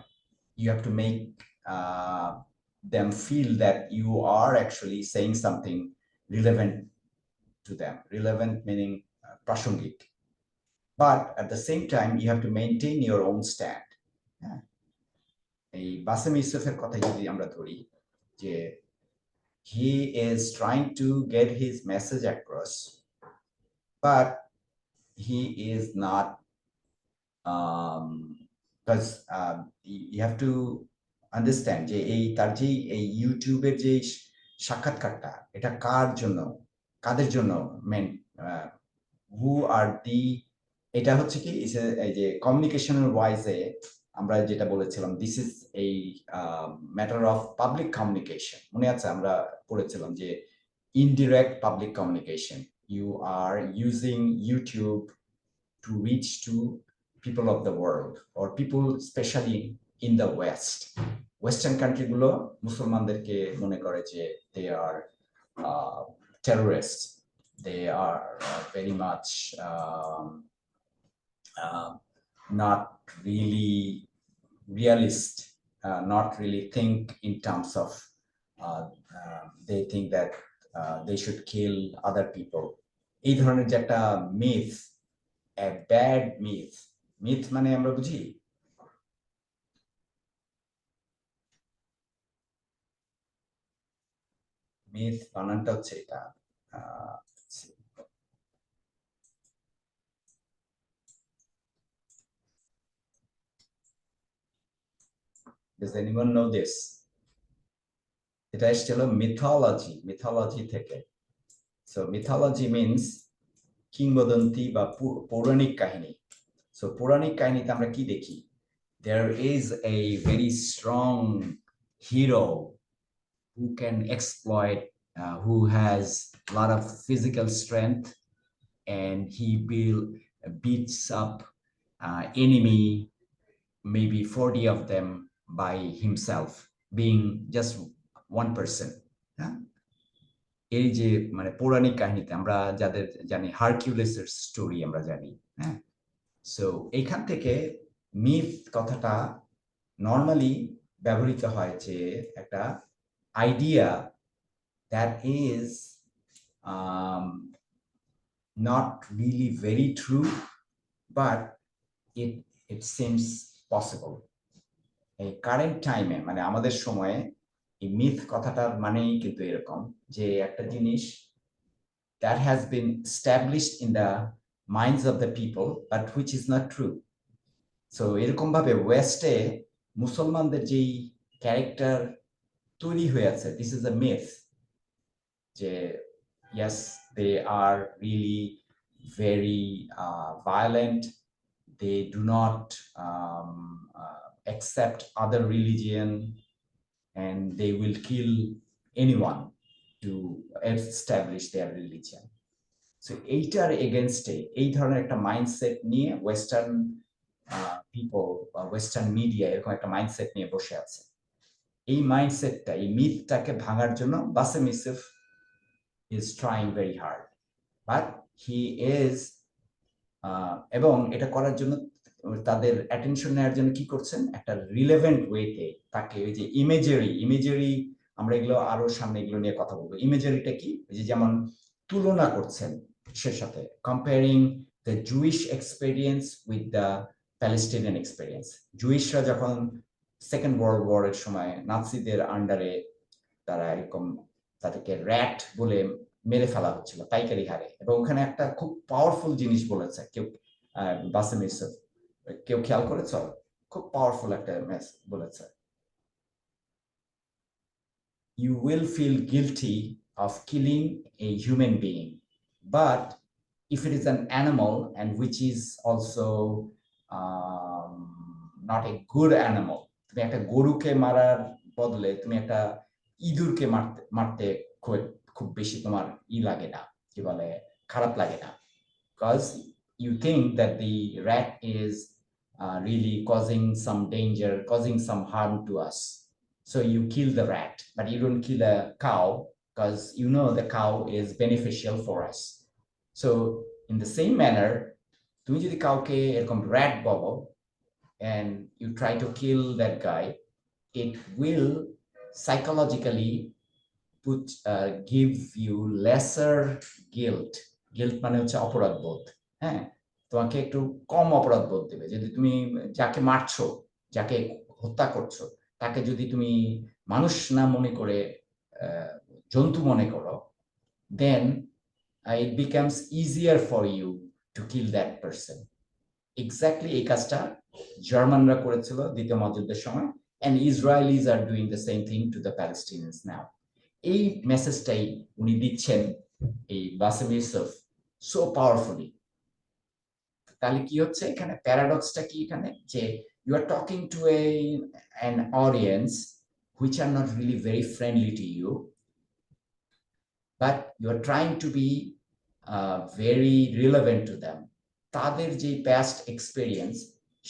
You have to make them feel that you are actually saying something relevant to them. Relevant meaning prashangik. But at the same time, you have to maintain your own stand. এই বাসেম ইউসুফের কথা যদি আমরা ধরি, যে he is trying to get his message across, but he is not, because you have to understand যে এই তার যে এই ইউটিউবের যে সাক্ষাৎকারটা, এটা কাদের জন্য মেন, হু আর দি, এটা হচ্ছে কি এই যে কমিউনিকেশনাল ওয়াইজে আমরা যেটা বলেছিলাম, দিস ইজ এই ম্যাটার অফ পাবলিক কমিউনিকেশন। মনে আছে আমরা পড়েছিলাম যে indirect public communication, you are using YouTube to reach to people of the world, or people especially in the West. Western country গুলো মুসলমানদেরকে মনে করে যে they are terrorists, they are very much not really realist, not really think in terms of they think that they should kill other people. এই ধরনের যে একটা myth, a bad myth মানে আমরা বুঝি myth বানানটা হচ্ছে এটা, does anyone know this? এটা এসেছিল mythology থেকে। So mythology means কিংবদন্তি বা পৌরাণিক কাহিনী। So পৌরাণিক কাহিনীতে আমরা কি দেখি? There is a very strong hero who can exploit, who has a lot of physical strength, and he beats up enemy, maybe 40 of them by himself, being just one person. এই যে মানে পৌরাণিক কাহিনীতে আমরা যাদের জানি হারকিউলিসের স্টোরি আমরা জানি, হ্যাঁ। সো এইখান থেকে মিথ কথাটা নর্মালি ব্যবহৃত হয় যে একটা idea that is not really very true, but it seems possible. এই কারেন্ট টাইমে মানে আমাদের সময়ে এই মিথ কথাটার মানেই কিন্তু এরকম যে একটা জিনিস that has been established in the minds of the people but which is not true. So এরকম ভাবে ওয়েস্টে মুসলমানদের যেই ক্যারেক্টার তৈরি হয়ে আছে, this is a myth যে yes they are really very violent, they do not accept other religion, and they will kill anyone to establish their religion. So এইটার এগেনস্টে এই ধরনের একটা মাইন্ডসেট নিয়ে ওয়েস্টার্ন পিপল বা ওয়েস্টার্ন মিডিয়া এরকম একটা মাইন্ডসেট নিয়ে বসে আছে। এই মাইন্ডসেটটা, এই মিথটাকে ভাঙার জন্য বাসেম Yusuf is trying very hard, but he is এবং এটা করার জন্য তাদের অ্যাটেনশন নেওয়ার জন্য কি করছেন, একটা রিলেভেন্ট ওয়েতে তাকে ওই যে ইমেজারি আমরা এগুলো আরো সামনে এগুলো নিয়ে কথা বলবো। ইমেজারিটা কি, যে যেমন তুলনা করছেন সে সাথে, comparing the Jewish experience with the Palestinian experience. জুইশরা যখন সেকেন্ড ওয়ার্ল্ড ওয়ারের সময় নাৎসিদের আন্ডারে তারা এরকম তাদেরকে র্যাট বলে মেরে ফেলা হচ্ছিল পাইকারি হারে, এবং ওখানে একটা খুব পাওয়ারফুল জিনিস বলেছে কেউ, বাসেম ইউসুফ, কেউ খেয়াল করেছ? খুব পাওয়ারফুল একটা মেসেজ বলেছে, you will feel guilty of killing a human being, but if it is an animal and which is also not a good animal, তুমি একটা গরুকে মারার বদলে তুমি একটা ইঁদুরকে মারতে খুব বেশি তোমার লাগে না, কি বলে, খারাপ লাগে না, because you think that the rat is really causing some danger, causing some harm to us. So you kill the rat, but you don't kill a cow because you know the cow is beneficial for us. So in the same manner, তুমি যদি কাউকে এরকম rat বলো and you try to kill that guy, it will psychologically give you lesser guilt. Guilt মানে হচ্ছে অপরাধ বোধ, হ্যাঁ, তোমাকে একটু কম অপরাধ বোধ দেবে। যদি তুমি যাকে মারছো, যাকে হত্যা করছো, তাকে যদি তুমি মানুষ না মনে করে জন্তু মনে করো, then it becomes easier for you to kill that person. Exactly এই কাজটা জার্মানরা করেছিল দ্বিতীয় মহাযুদ্ধের সময়, and Israelis are doing the same thing to the Palestinians now. এই মেসেজটাই উনি দিচ্ছেন এই বাসেম ইউসুফ সো পাওয়ারফুলি। তাহলে কি হচ্ছে এখানে, প্যারাডক্সটা কি এখানে, যে you are talking to an audience which are not really very friendly to you, but you are trying to be very relevant to them. তাদের যে past experience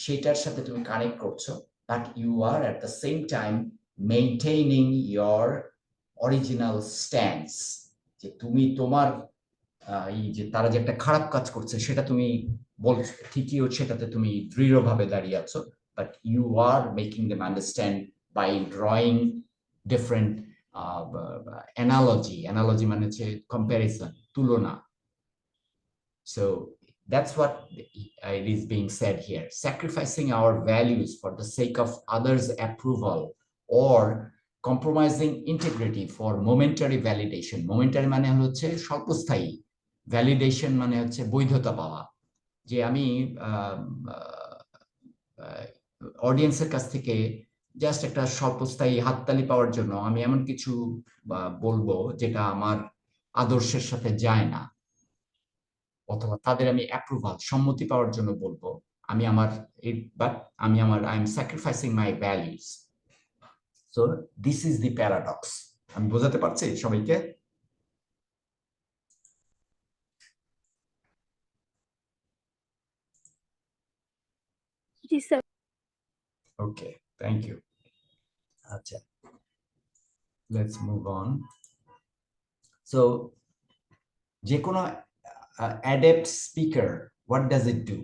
সেটার সাথে তুমি কানেক্ট করছো, but you are at the same time maintaining your original stance, যে তুমি তোমার এই যে তারা যে একটা খারাপ কাজ করছে সেটা তুমি বলছো ঠিকই, সেটাতে তুমি দৃঢ়ভাবে দাঁড়িয়ে আছো, but you are making them understand by drawing different analogy মানে হচ্ছে comparison, তুলনা. So that's what it is being said here, sacrificing our values for the sake of others' approval or compromising integrity for momentary validation. Momentary মানে হচ্ছে স্বল্পস্থায়ী, validation মানে হচ্ছে বৈধতা পাওয়া, যে আমি অডিয়েন্সের কাছ থেকে জাস্ট একটা স্বল্পস্থায়ী হাততালি পাওয়ার জন্য আমি এমন কিছু বলবো যেটা আদর্শের সাথে যায় না, অথবা তাদের আমি অ্যাপ্রুভাল সম্মতি পাওয়ার জন্য বলবো আমি আমার I am sacrificing my values. So this is the paradox. আমি বোঝাতে পারছি সবাইকে? জি স্যার। Okay, thank you. আচ্ছা, লেটস মুভ অন। সো যে কোনো adept speaker, what does it do?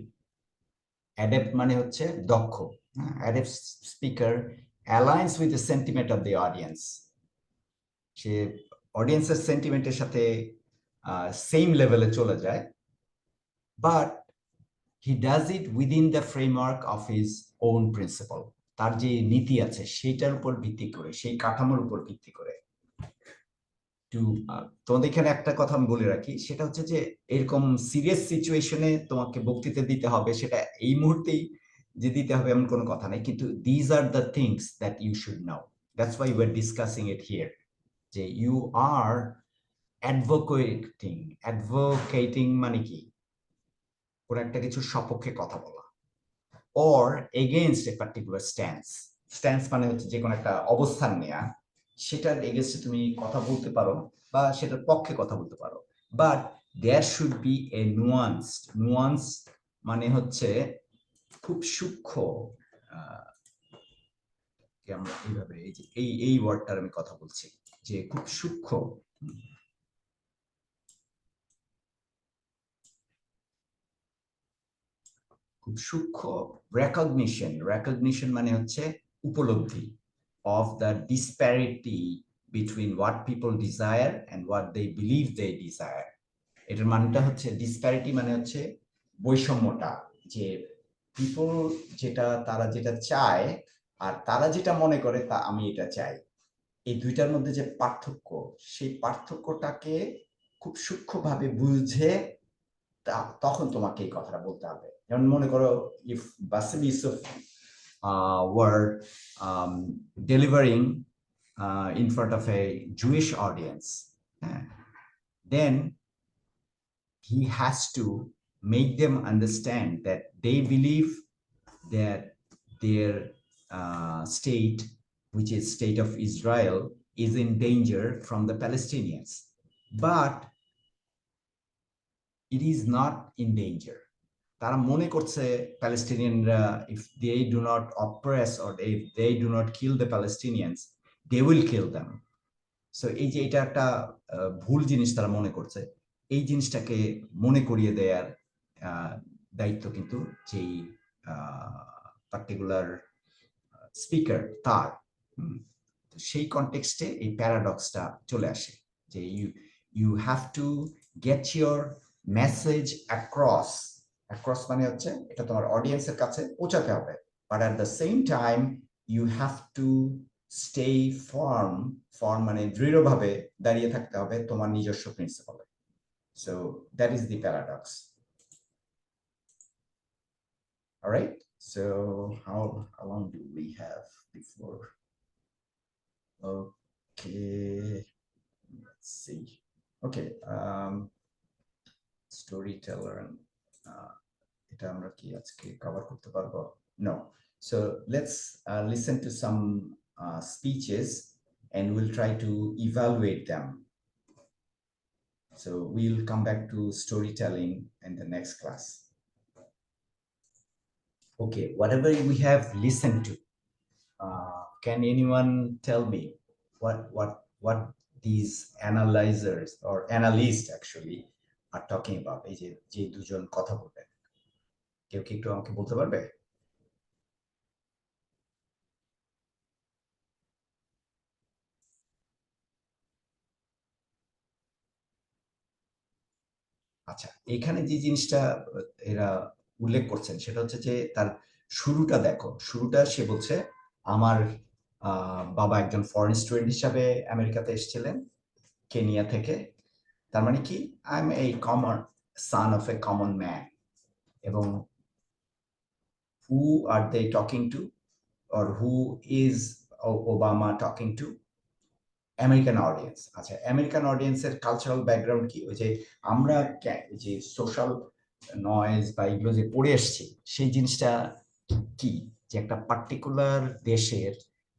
Adept মানে হচ্ছে দক্ষ। Adept speaker aligns with the sentiment of the audience. সে অডিয়েন্সের সেন্টিমেন্টের সাথে সেম লেভেলে চলে যায়, but he does it within the framework of his own principle. তার যে নীতি আছে সেইটার উপর ভিত্তি করে, সেই কাঠামোর উপর ভিত্তি করে। তোমাদের এখানে একটা কথা আমি বলে রাখি, সেটা হচ্ছে যে এরকম সিরিয়াস সিচুয়েশনে তোমাকে বক্তৃতা দিতে হবে, সেটা এই মুহূর্তেই যে দিতে হবে এমন কোনো কথা নাই, কিন্তু these are the things that you should know. That's why we are discussing it here, যে ইউ আর অ্যাডভোকেটিং মানে কি? কোন একটা কিছুর সপক্ষে কথা বলা, or against a particular stance. Stance মানে হচ্ছে যে কোনো একটা অবস্থান নেয়া, সেটার এগেইনস্টে তুমি কথা বলতে পারো বা সেটার পক্ষে কথা বলতে পারো, but there should be a nuance মানে হচ্ছে খুব সূক্ষ্ম। আমরা এইভাবে এই যে এই ওয়ার্ডটার আমি কথা বলছি যে খুব সূক্ষ্ম, খুব সূক্ষ্ম রেকগনিশন মানে হচ্ছে উপলব্ধি of the disparity between what people desire and what they believe they desire. এটার মানেটা হচ্ছে ডিসপ্যারিটি মানে হচ্ছে বৈষম্যটা, যে পিপল তারা যেটা চায় আর তারা যেটা মনে করে তা আমি এটা চাই, এই দুইটার মধ্যে যে পার্থক্য, সেই পার্থক্যটাকে খুব সূক্ষ্মভাবে বুঝে তখন তোমাকে এই কথাটা বলতে হবে। যেমন মনে করো, if Bassem Yusuf were delivering in front of a Jewish audience, then he has to make them understand that they believe that their state, which is state of Israel, is in danger from the Palestinians, but it is not in danger. তারা মনে করছে প্যালেস্টিনিয়ানরা, if they do not oppress or if they do not kill the Palestinians, they will kill them. So এই যে এটা একটা ভুল জিনিস তারা মনে করছে, এই জিনিসটাকে মনে করিয়ে দেওয়ার দায়িত্ব কিন্তু যেই পার্টিকুলার স্পিকার তার। সেই কনটেক্সটে এই প্যারাডক্সটা চলে আসে, যে you have to get your message across মানে হচ্ছে এটা তোমার অডিয়েন্সের কাছে পৌঁছাতে হবে, but at the same time you have to stay firm মানে দৃঢ়ভাবে দাঁড়িয়ে থাকতে হবে তোমার নিজস্ব প্রিন্সিপালে। So that is the paradox. Alright, so how long do we have before? Okay, let's see. Okay, storyteller, এটা আমরা কি আজকে কভার করতে পারবো? No. So let's listen to some speeches and we'll try to evaluate them. So we'll come back to storytelling in the next class. Okay, whatever we have listened to, can anyone tell me what these analyzers or analysts actually are talking about? এই যে দুজন কথা বলবেন, কেউ কি একটু আমাকে বলতে পারবে? আচ্ছা, এখানে যে জিনিসটা এরা উল্লেখ করছেন সেটা হচ্ছে যে তার শুরুটা দেখো, শুরুটা সে বলছে আমার বাবা একজন ফরেন স্টুডেন্ট হিসাবে আমেরিকাতে এসেছিলেন কেনিয়া থেকে, তার মানে কি I am a common son of a common man. এবং who are they talking to, or who is Obama talking to? American audience. আচ্ছা, আমেরিকান অডিয়েন্সের কালচারাল ব্যাকগ্রাউন্ড কি? ওই যে আমরা যে সোশ্যাল নয়েজ বা এগুলো যে পড়ে এসছি, সেই জিনিসটা কি, যে একটা পার্টিকুলার দেশের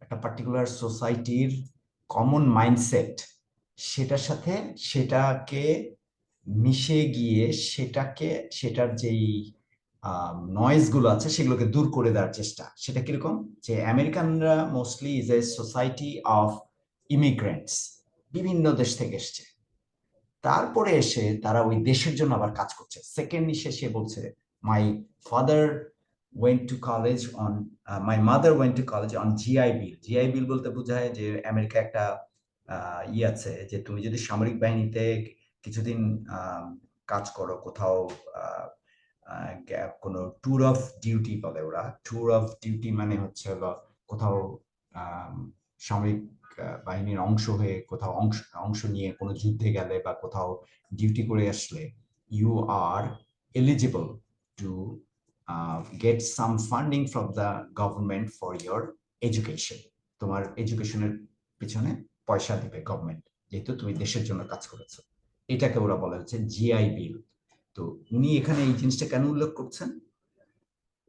একটা পার্টিকুলার সোসাইটির কমন মাইন্ডসেট, সেটার সাথে সেটাকে মিশে গিয়ে সেটার যেই নয়েজ গুলো আছে সেগুলোকে দূর করে দেওয়ার চেষ্টা। সেটা কিরকম, যে আমেরিকানরা mostly is a society of immigrants, বিভিন্ন দেশ থেকে এসছে, তারপরে এসে তারা ওই দেশের জন্য আবার কাজ করছে। সেকেন্ড নিশে সে বলছে my father went to college on my mother went to college on GI bill. GI bill বলতে বোঝায় যে আমেরিকা একটা আছে যে তুমি যদি সামরিক বাহিনীতে কিছুদিন কাজ করো, কোথাও কোনো ট্যুর অফ ডিউটি বলে ওরা। ট্যুর অফ ডিউটি মানে হচ্ছে হলো কোথাও সামরিক বাহিনীর অংশ হয়ে কোথাও অংশ নিয়ে কোনো যুদ্ধে গেলে বা কোথাও ডিউটি করে আসলে you are eligible to get some funding from the government for your education. তোমার এডুকেশনের পিছনে পয়সা দিবে গভর্নমেন্ট, যেহেতু তুমি দেশের জন্য কাজ করেছো। এটাকে ওরা বলা হচ্ছে জিআই বিল। তো উনি এখানে এই জিনিসটা কেন উল্লেখ করছেন?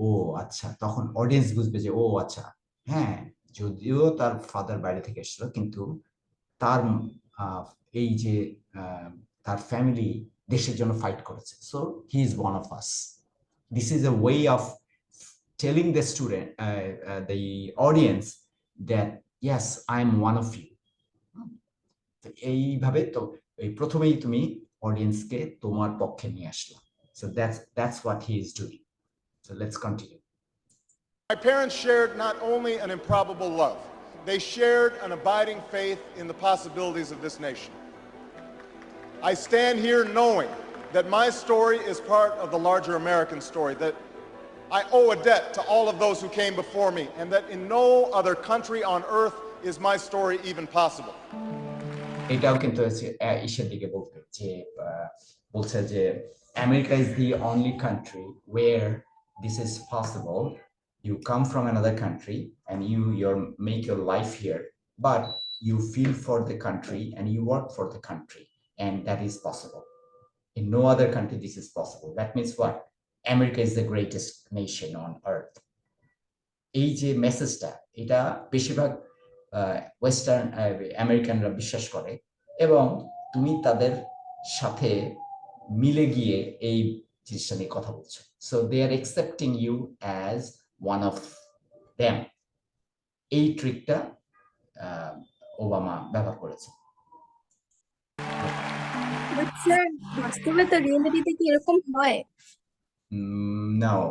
ও আচ্ছা, তখন অডিয়েন্স বুঝবে যে ও আচ্ছা, হ্যাঁ, যদিও তার ফাদার বাইরে থেকে এসেছিল, কিন্তু তার এই যে তার ফ্যামিলি দেশের জন্য ফাইট করেছে, so he is one of us. This is a way of telling the student, the audience, that yes I am one of you. এইভাবে তো এই প্রথমেই তুমি অডিয়েন্সকে তোমার পক্ষে নিয়ে আসলা। So that's what he is doing. So let's continue. My parents shared not only an improbable love, they shared an abiding faith in the possibilities of this nation. I stand here knowing that my story is part of the larger American story, that I owe a debt to all of those who came before me, and that in no other country on earth is my story even possible. এটাও কিন্তু ইসের দিকে বলছে যে America is the only country where this is possible. You come from another country and you make your life here, but you feel for the country and you work for the country, and that is possible. In no other country this is possible. That means what? America is the greatest nation on earth. এই যে মেসেজটা, এটা বেশিরভাগ western আমেরিকানরা বিশ্বাস করে, এবং তুমি তাদের সাথে মিলে গিয়ে এই জিনিসটা নিয়ে কথা বলছো। So they are accepting you as one of them. এই ট্রিকটা ওবামা ব্যবহার করেছে। বাস্তবে তো রিয়েলিটিতে কি এরকম হয়? নাও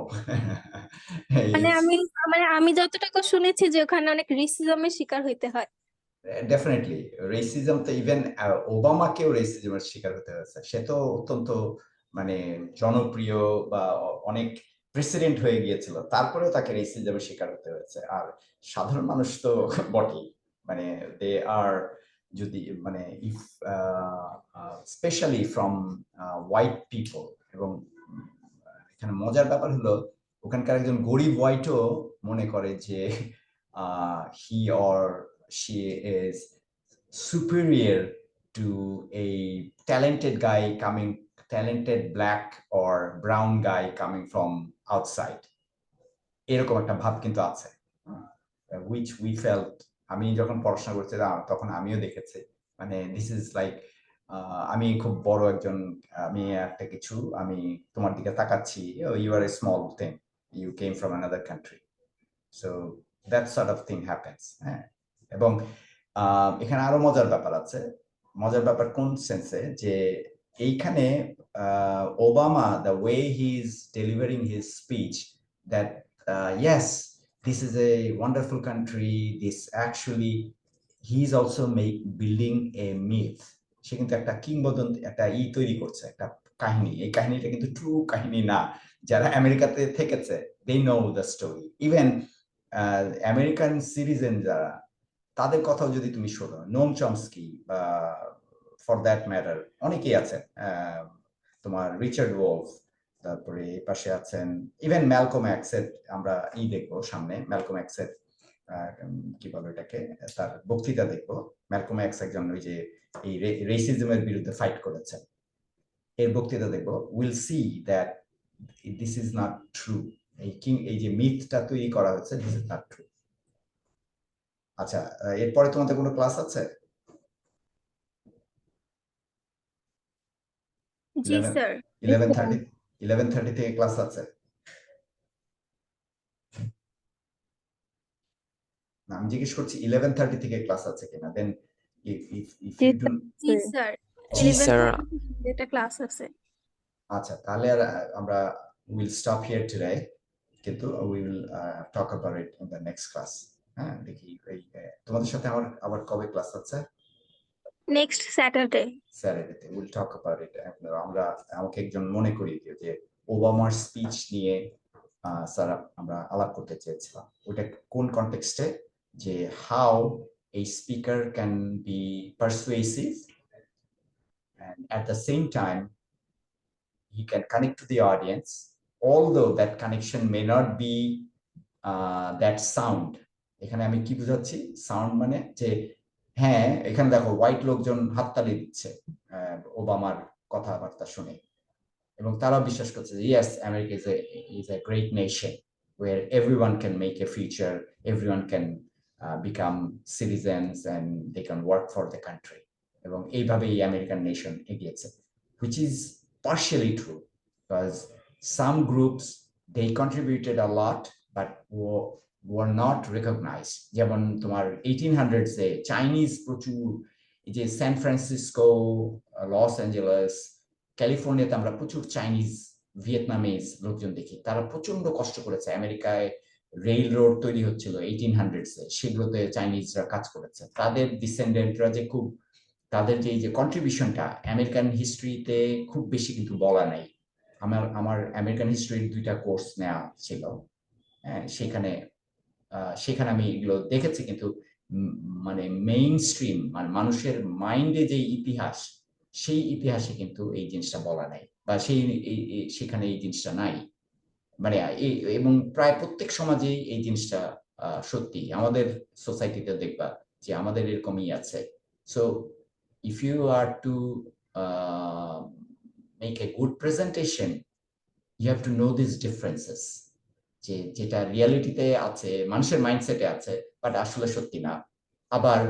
আমি যতটুকু শুনেছি যে ওখানে অনেক রেসিজমের শিকার হইতে হয়। ডেফিনেটলি রেসিজম তো ইভেন ওবামাকেও রেসিজমের শিকার হতে হয়েছে। সে তো অত্যন্ত মানে জনপ্রিয় বা অনেক প্রেসিডেন্ট হয়ে গিয়েছিল, তারপরেও তাকে রেসিজমের শিকার হতে হয়েছে। আর সাধারণ মানুষ তো বটেই, মানে দে আর, যদি মানে if specially from white people. এবং এখানে মজার ব্যাপার হলো ওখানকার একজন গরিব হোয়াইটও মনে করে যে he or she is superior to a talented black or brown guy coming from outside. এরকম একটা ভাব কিন্তু আছে, which we felt. আমি যখন পড়াশোনা করছিলাম তখন আমিও দেখেছি, মানে দিস ইজ লাইক আমি খুব বড় একজন, আমি একটা কিছু, আমি তোমার দিকে তাকাচ্ছি, you are a small thing, you came from another country. So that sort of thing happens. হ্যাঁ, এবং এখানে আরো মজার ব্যাপার আছে। মজার ব্যাপার কোন সেন্সে, যে এইখানে Obama, the way he is delivering his speech, that yes, this is a wonderful country, this actually he is also building a myth. সে কিন্তু একটা কিংবদন্তি, একটা তৈরি করছে, একটা কাহিনী। এই কাহিনীটা কিন্তু ট্রু কাহিনী না। যারা আমেরিকাতে থেকেছে they know the story. Even American citizen যারা, তাদের কথাও যদি তুমি শোনো, নোম চমস্কি বা ফর দ্যাট ম্যাটার অনেকেই আছেন, তোমার রিচার্ড ওলফ, তারপরে এই পাশে আছেন ইভেন ম্যালকম এক্সের, আমরা দেখবো সামনে ম্যালকম এক্সের কি বলে এটাকে, তার বক্তৃতা দেখবো। ম্যালকম এক্স একজন ওই যে এই রেসিজমের বিরুদ্ধে ফাইট করেছেন, এর বক্তৃতা দেখবো। Will see that this is not true. এই যে মিথটা তৈরি করা হচ্ছে, দিস ইজ নট ট্রু। আচ্ছা, এরপরে তোমাদের কোনো ক্লাস আছে? জি স্যার। 11:30 থেকে ক্লাস আছে? না, আমি জিজ্ঞেস করছি 11:30 থেকে ক্লাস আছে কিনা। Then if you do. জি স্যার, জি স্যার। 11:30 একটা ক্লাস আছে। আচ্ছা, তাহলে আর আমরা উইল স্টপ হিয়ার টুডে, কিন্তু we will talk about it in the next class. হ্যাঁ, দেখি এই তোমাদের সাথে আমার আবার কবে ক্লাস আছে? Next Saturday. স্যাটারডেতে উইল টক অ্যাবাউট ইট। আমরা আমাকে একজন মনে করিয়ে দিও যে ওবামার স্পিচ নিয়ে স্যার আমরা আলাপ করতে চেয়েছিলাম। ওটা কোন কনটেক্সটে, যে how a speaker can be persuasive and at the same time he can connect to the audience, although that connection may not be that sound. এখানে আমি কি বুঝাচ্ছি? সাউন্ড মানে যে হ্যাঁ, এখানে দেখো হোয়াইট লোকজন হাততালি দিচ্ছে ওবামার কথাবার্তা শুনে, এবং তারা বিশ্বাস করছে যে yes, America is a great nation where everyone can make a future, everyone can become citizens and they can work for the country, এবং এইভাবেই আমেরিকান নেশন এগিয়েছে, which is partially true because some groups they contributed a lot but were not recognized. যেমন তোমার 1800s এ Chinese প্রচুর, এই যে San Francisco, Los Angeles, ক্যালিফোর্নিয়াতে আমরা প্রচুর চাইনিজ, ভিয়েতনামিজ লোকজন দেখি। তারা প্রচন্ড কষ্ট করেছে। আমেরিকায় রেল রোড তৈরি হচ্ছিল 1800s এ, সেগুলোতে চাইনিজরা কাজ করেছে। তাদের ডিসেন্ডেন্টরা যে খুব, তাদের যে এই যে কন্ট্রিবিউশনটা আমেরিকান হিস্ট্রিতে খুব বেশি কিন্তু বলা নাই। আমার আমেরিকান হিস্ট্রির 2টা কোর্স নেওয়া ছিল, হ্যাঁ, সেখানে আমি এগুলো দেখেছি, কিন্তু মানে মেইন স্ট্রিম, মানে মানুষের মাইন্ডে যে ইতিহাস, সেই ইতিহাসে কিন্তু এই জিনিসটা বলা নাই, বা সেখানে এই জিনিসটা নাই। মানে এবং প্রায় প্রত্যেক সমাজেই এই জিনিসটা সত্যি। আমাদের সোসাইটিতে দেখবা যে আমাদের এরকমই আছে। So if you are to make a good presentation, you have to know this differences, যে যেটা রিয়ালিটিতে আছে, মানুষের মাইন্ডসেটে আছে, বাট আসলে সত্যি না। আবার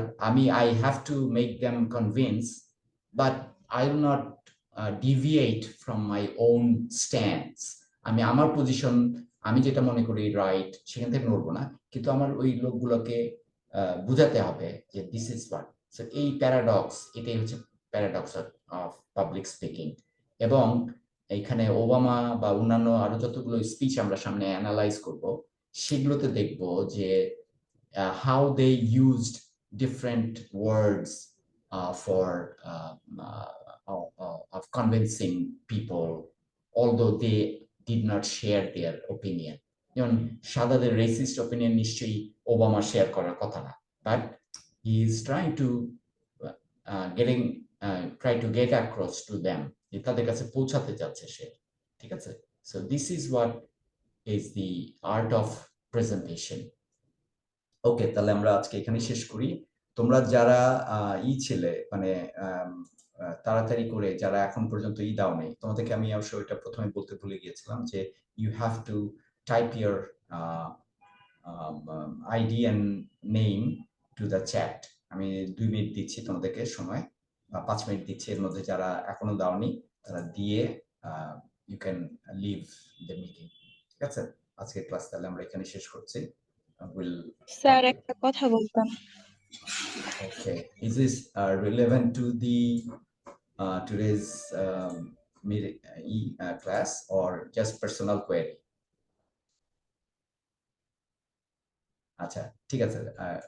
I have to make them convince, but I will not deviate from my own stands. আমি আমার পজিশন, আমি যেটা মনে করি রাইট, সেখান থেকে নড়বো না, কিন্তু আমার ওই লোকগুলোকে বুঝাতে হবে যে দিস ইজ হোয়াট। সো এই প্যারাডক্স, এটাই হচ্ছে প্যারাডক্স অফ পাবলিক স্পিকিং। এবং এখানে ওবামা বা অন্যান্য আরো যতগুলো স্পিচ আমরা সামনে অ্যানালাইজ করব, সেগুলোতে দেখব যে how they used different words for of convincing people, although they did not share their opinion. যেমন সাদাদের রেসিস্ট ওপিনিয়ন নিশ্চয়ই ওবামা শেয়ার করার কথা না, but he is trying to try to get across to them, যে তাদের কাছে পৌঁছাতে যাচ্ছে সে। ঠিক আছে? So this is what is the art of presentation. Okay, তাহলে আমরা আজকে এখানে শেষ করি। তোমরা যারা ছিলে, মানে তাড়াতাড়ি করে যারা এখন পর্যন্ত দাও নেই, তোমাদেরকে আমি অবশ্য এটা প্রথমে বলতে ভুলে গিয়েছিলাম যে you have to type your ID and name to the chat. আমি 2 মিনিট দিচ্ছি তোমাদেরকে সময়, 5 মিনিট দিচ্ছি। এর মধ্যে যারা এখনো দাওনি তারা দিয়ে you can leave the meeting. ঠিক আছে? আজকের ক্লাস তাহলে আমরা এখানে শেষ করছি। স্যার, একটা কথা বলতাম। Okay, is this relevant to the today's class or just personal query? আচ্ছা, ঠিক আছে।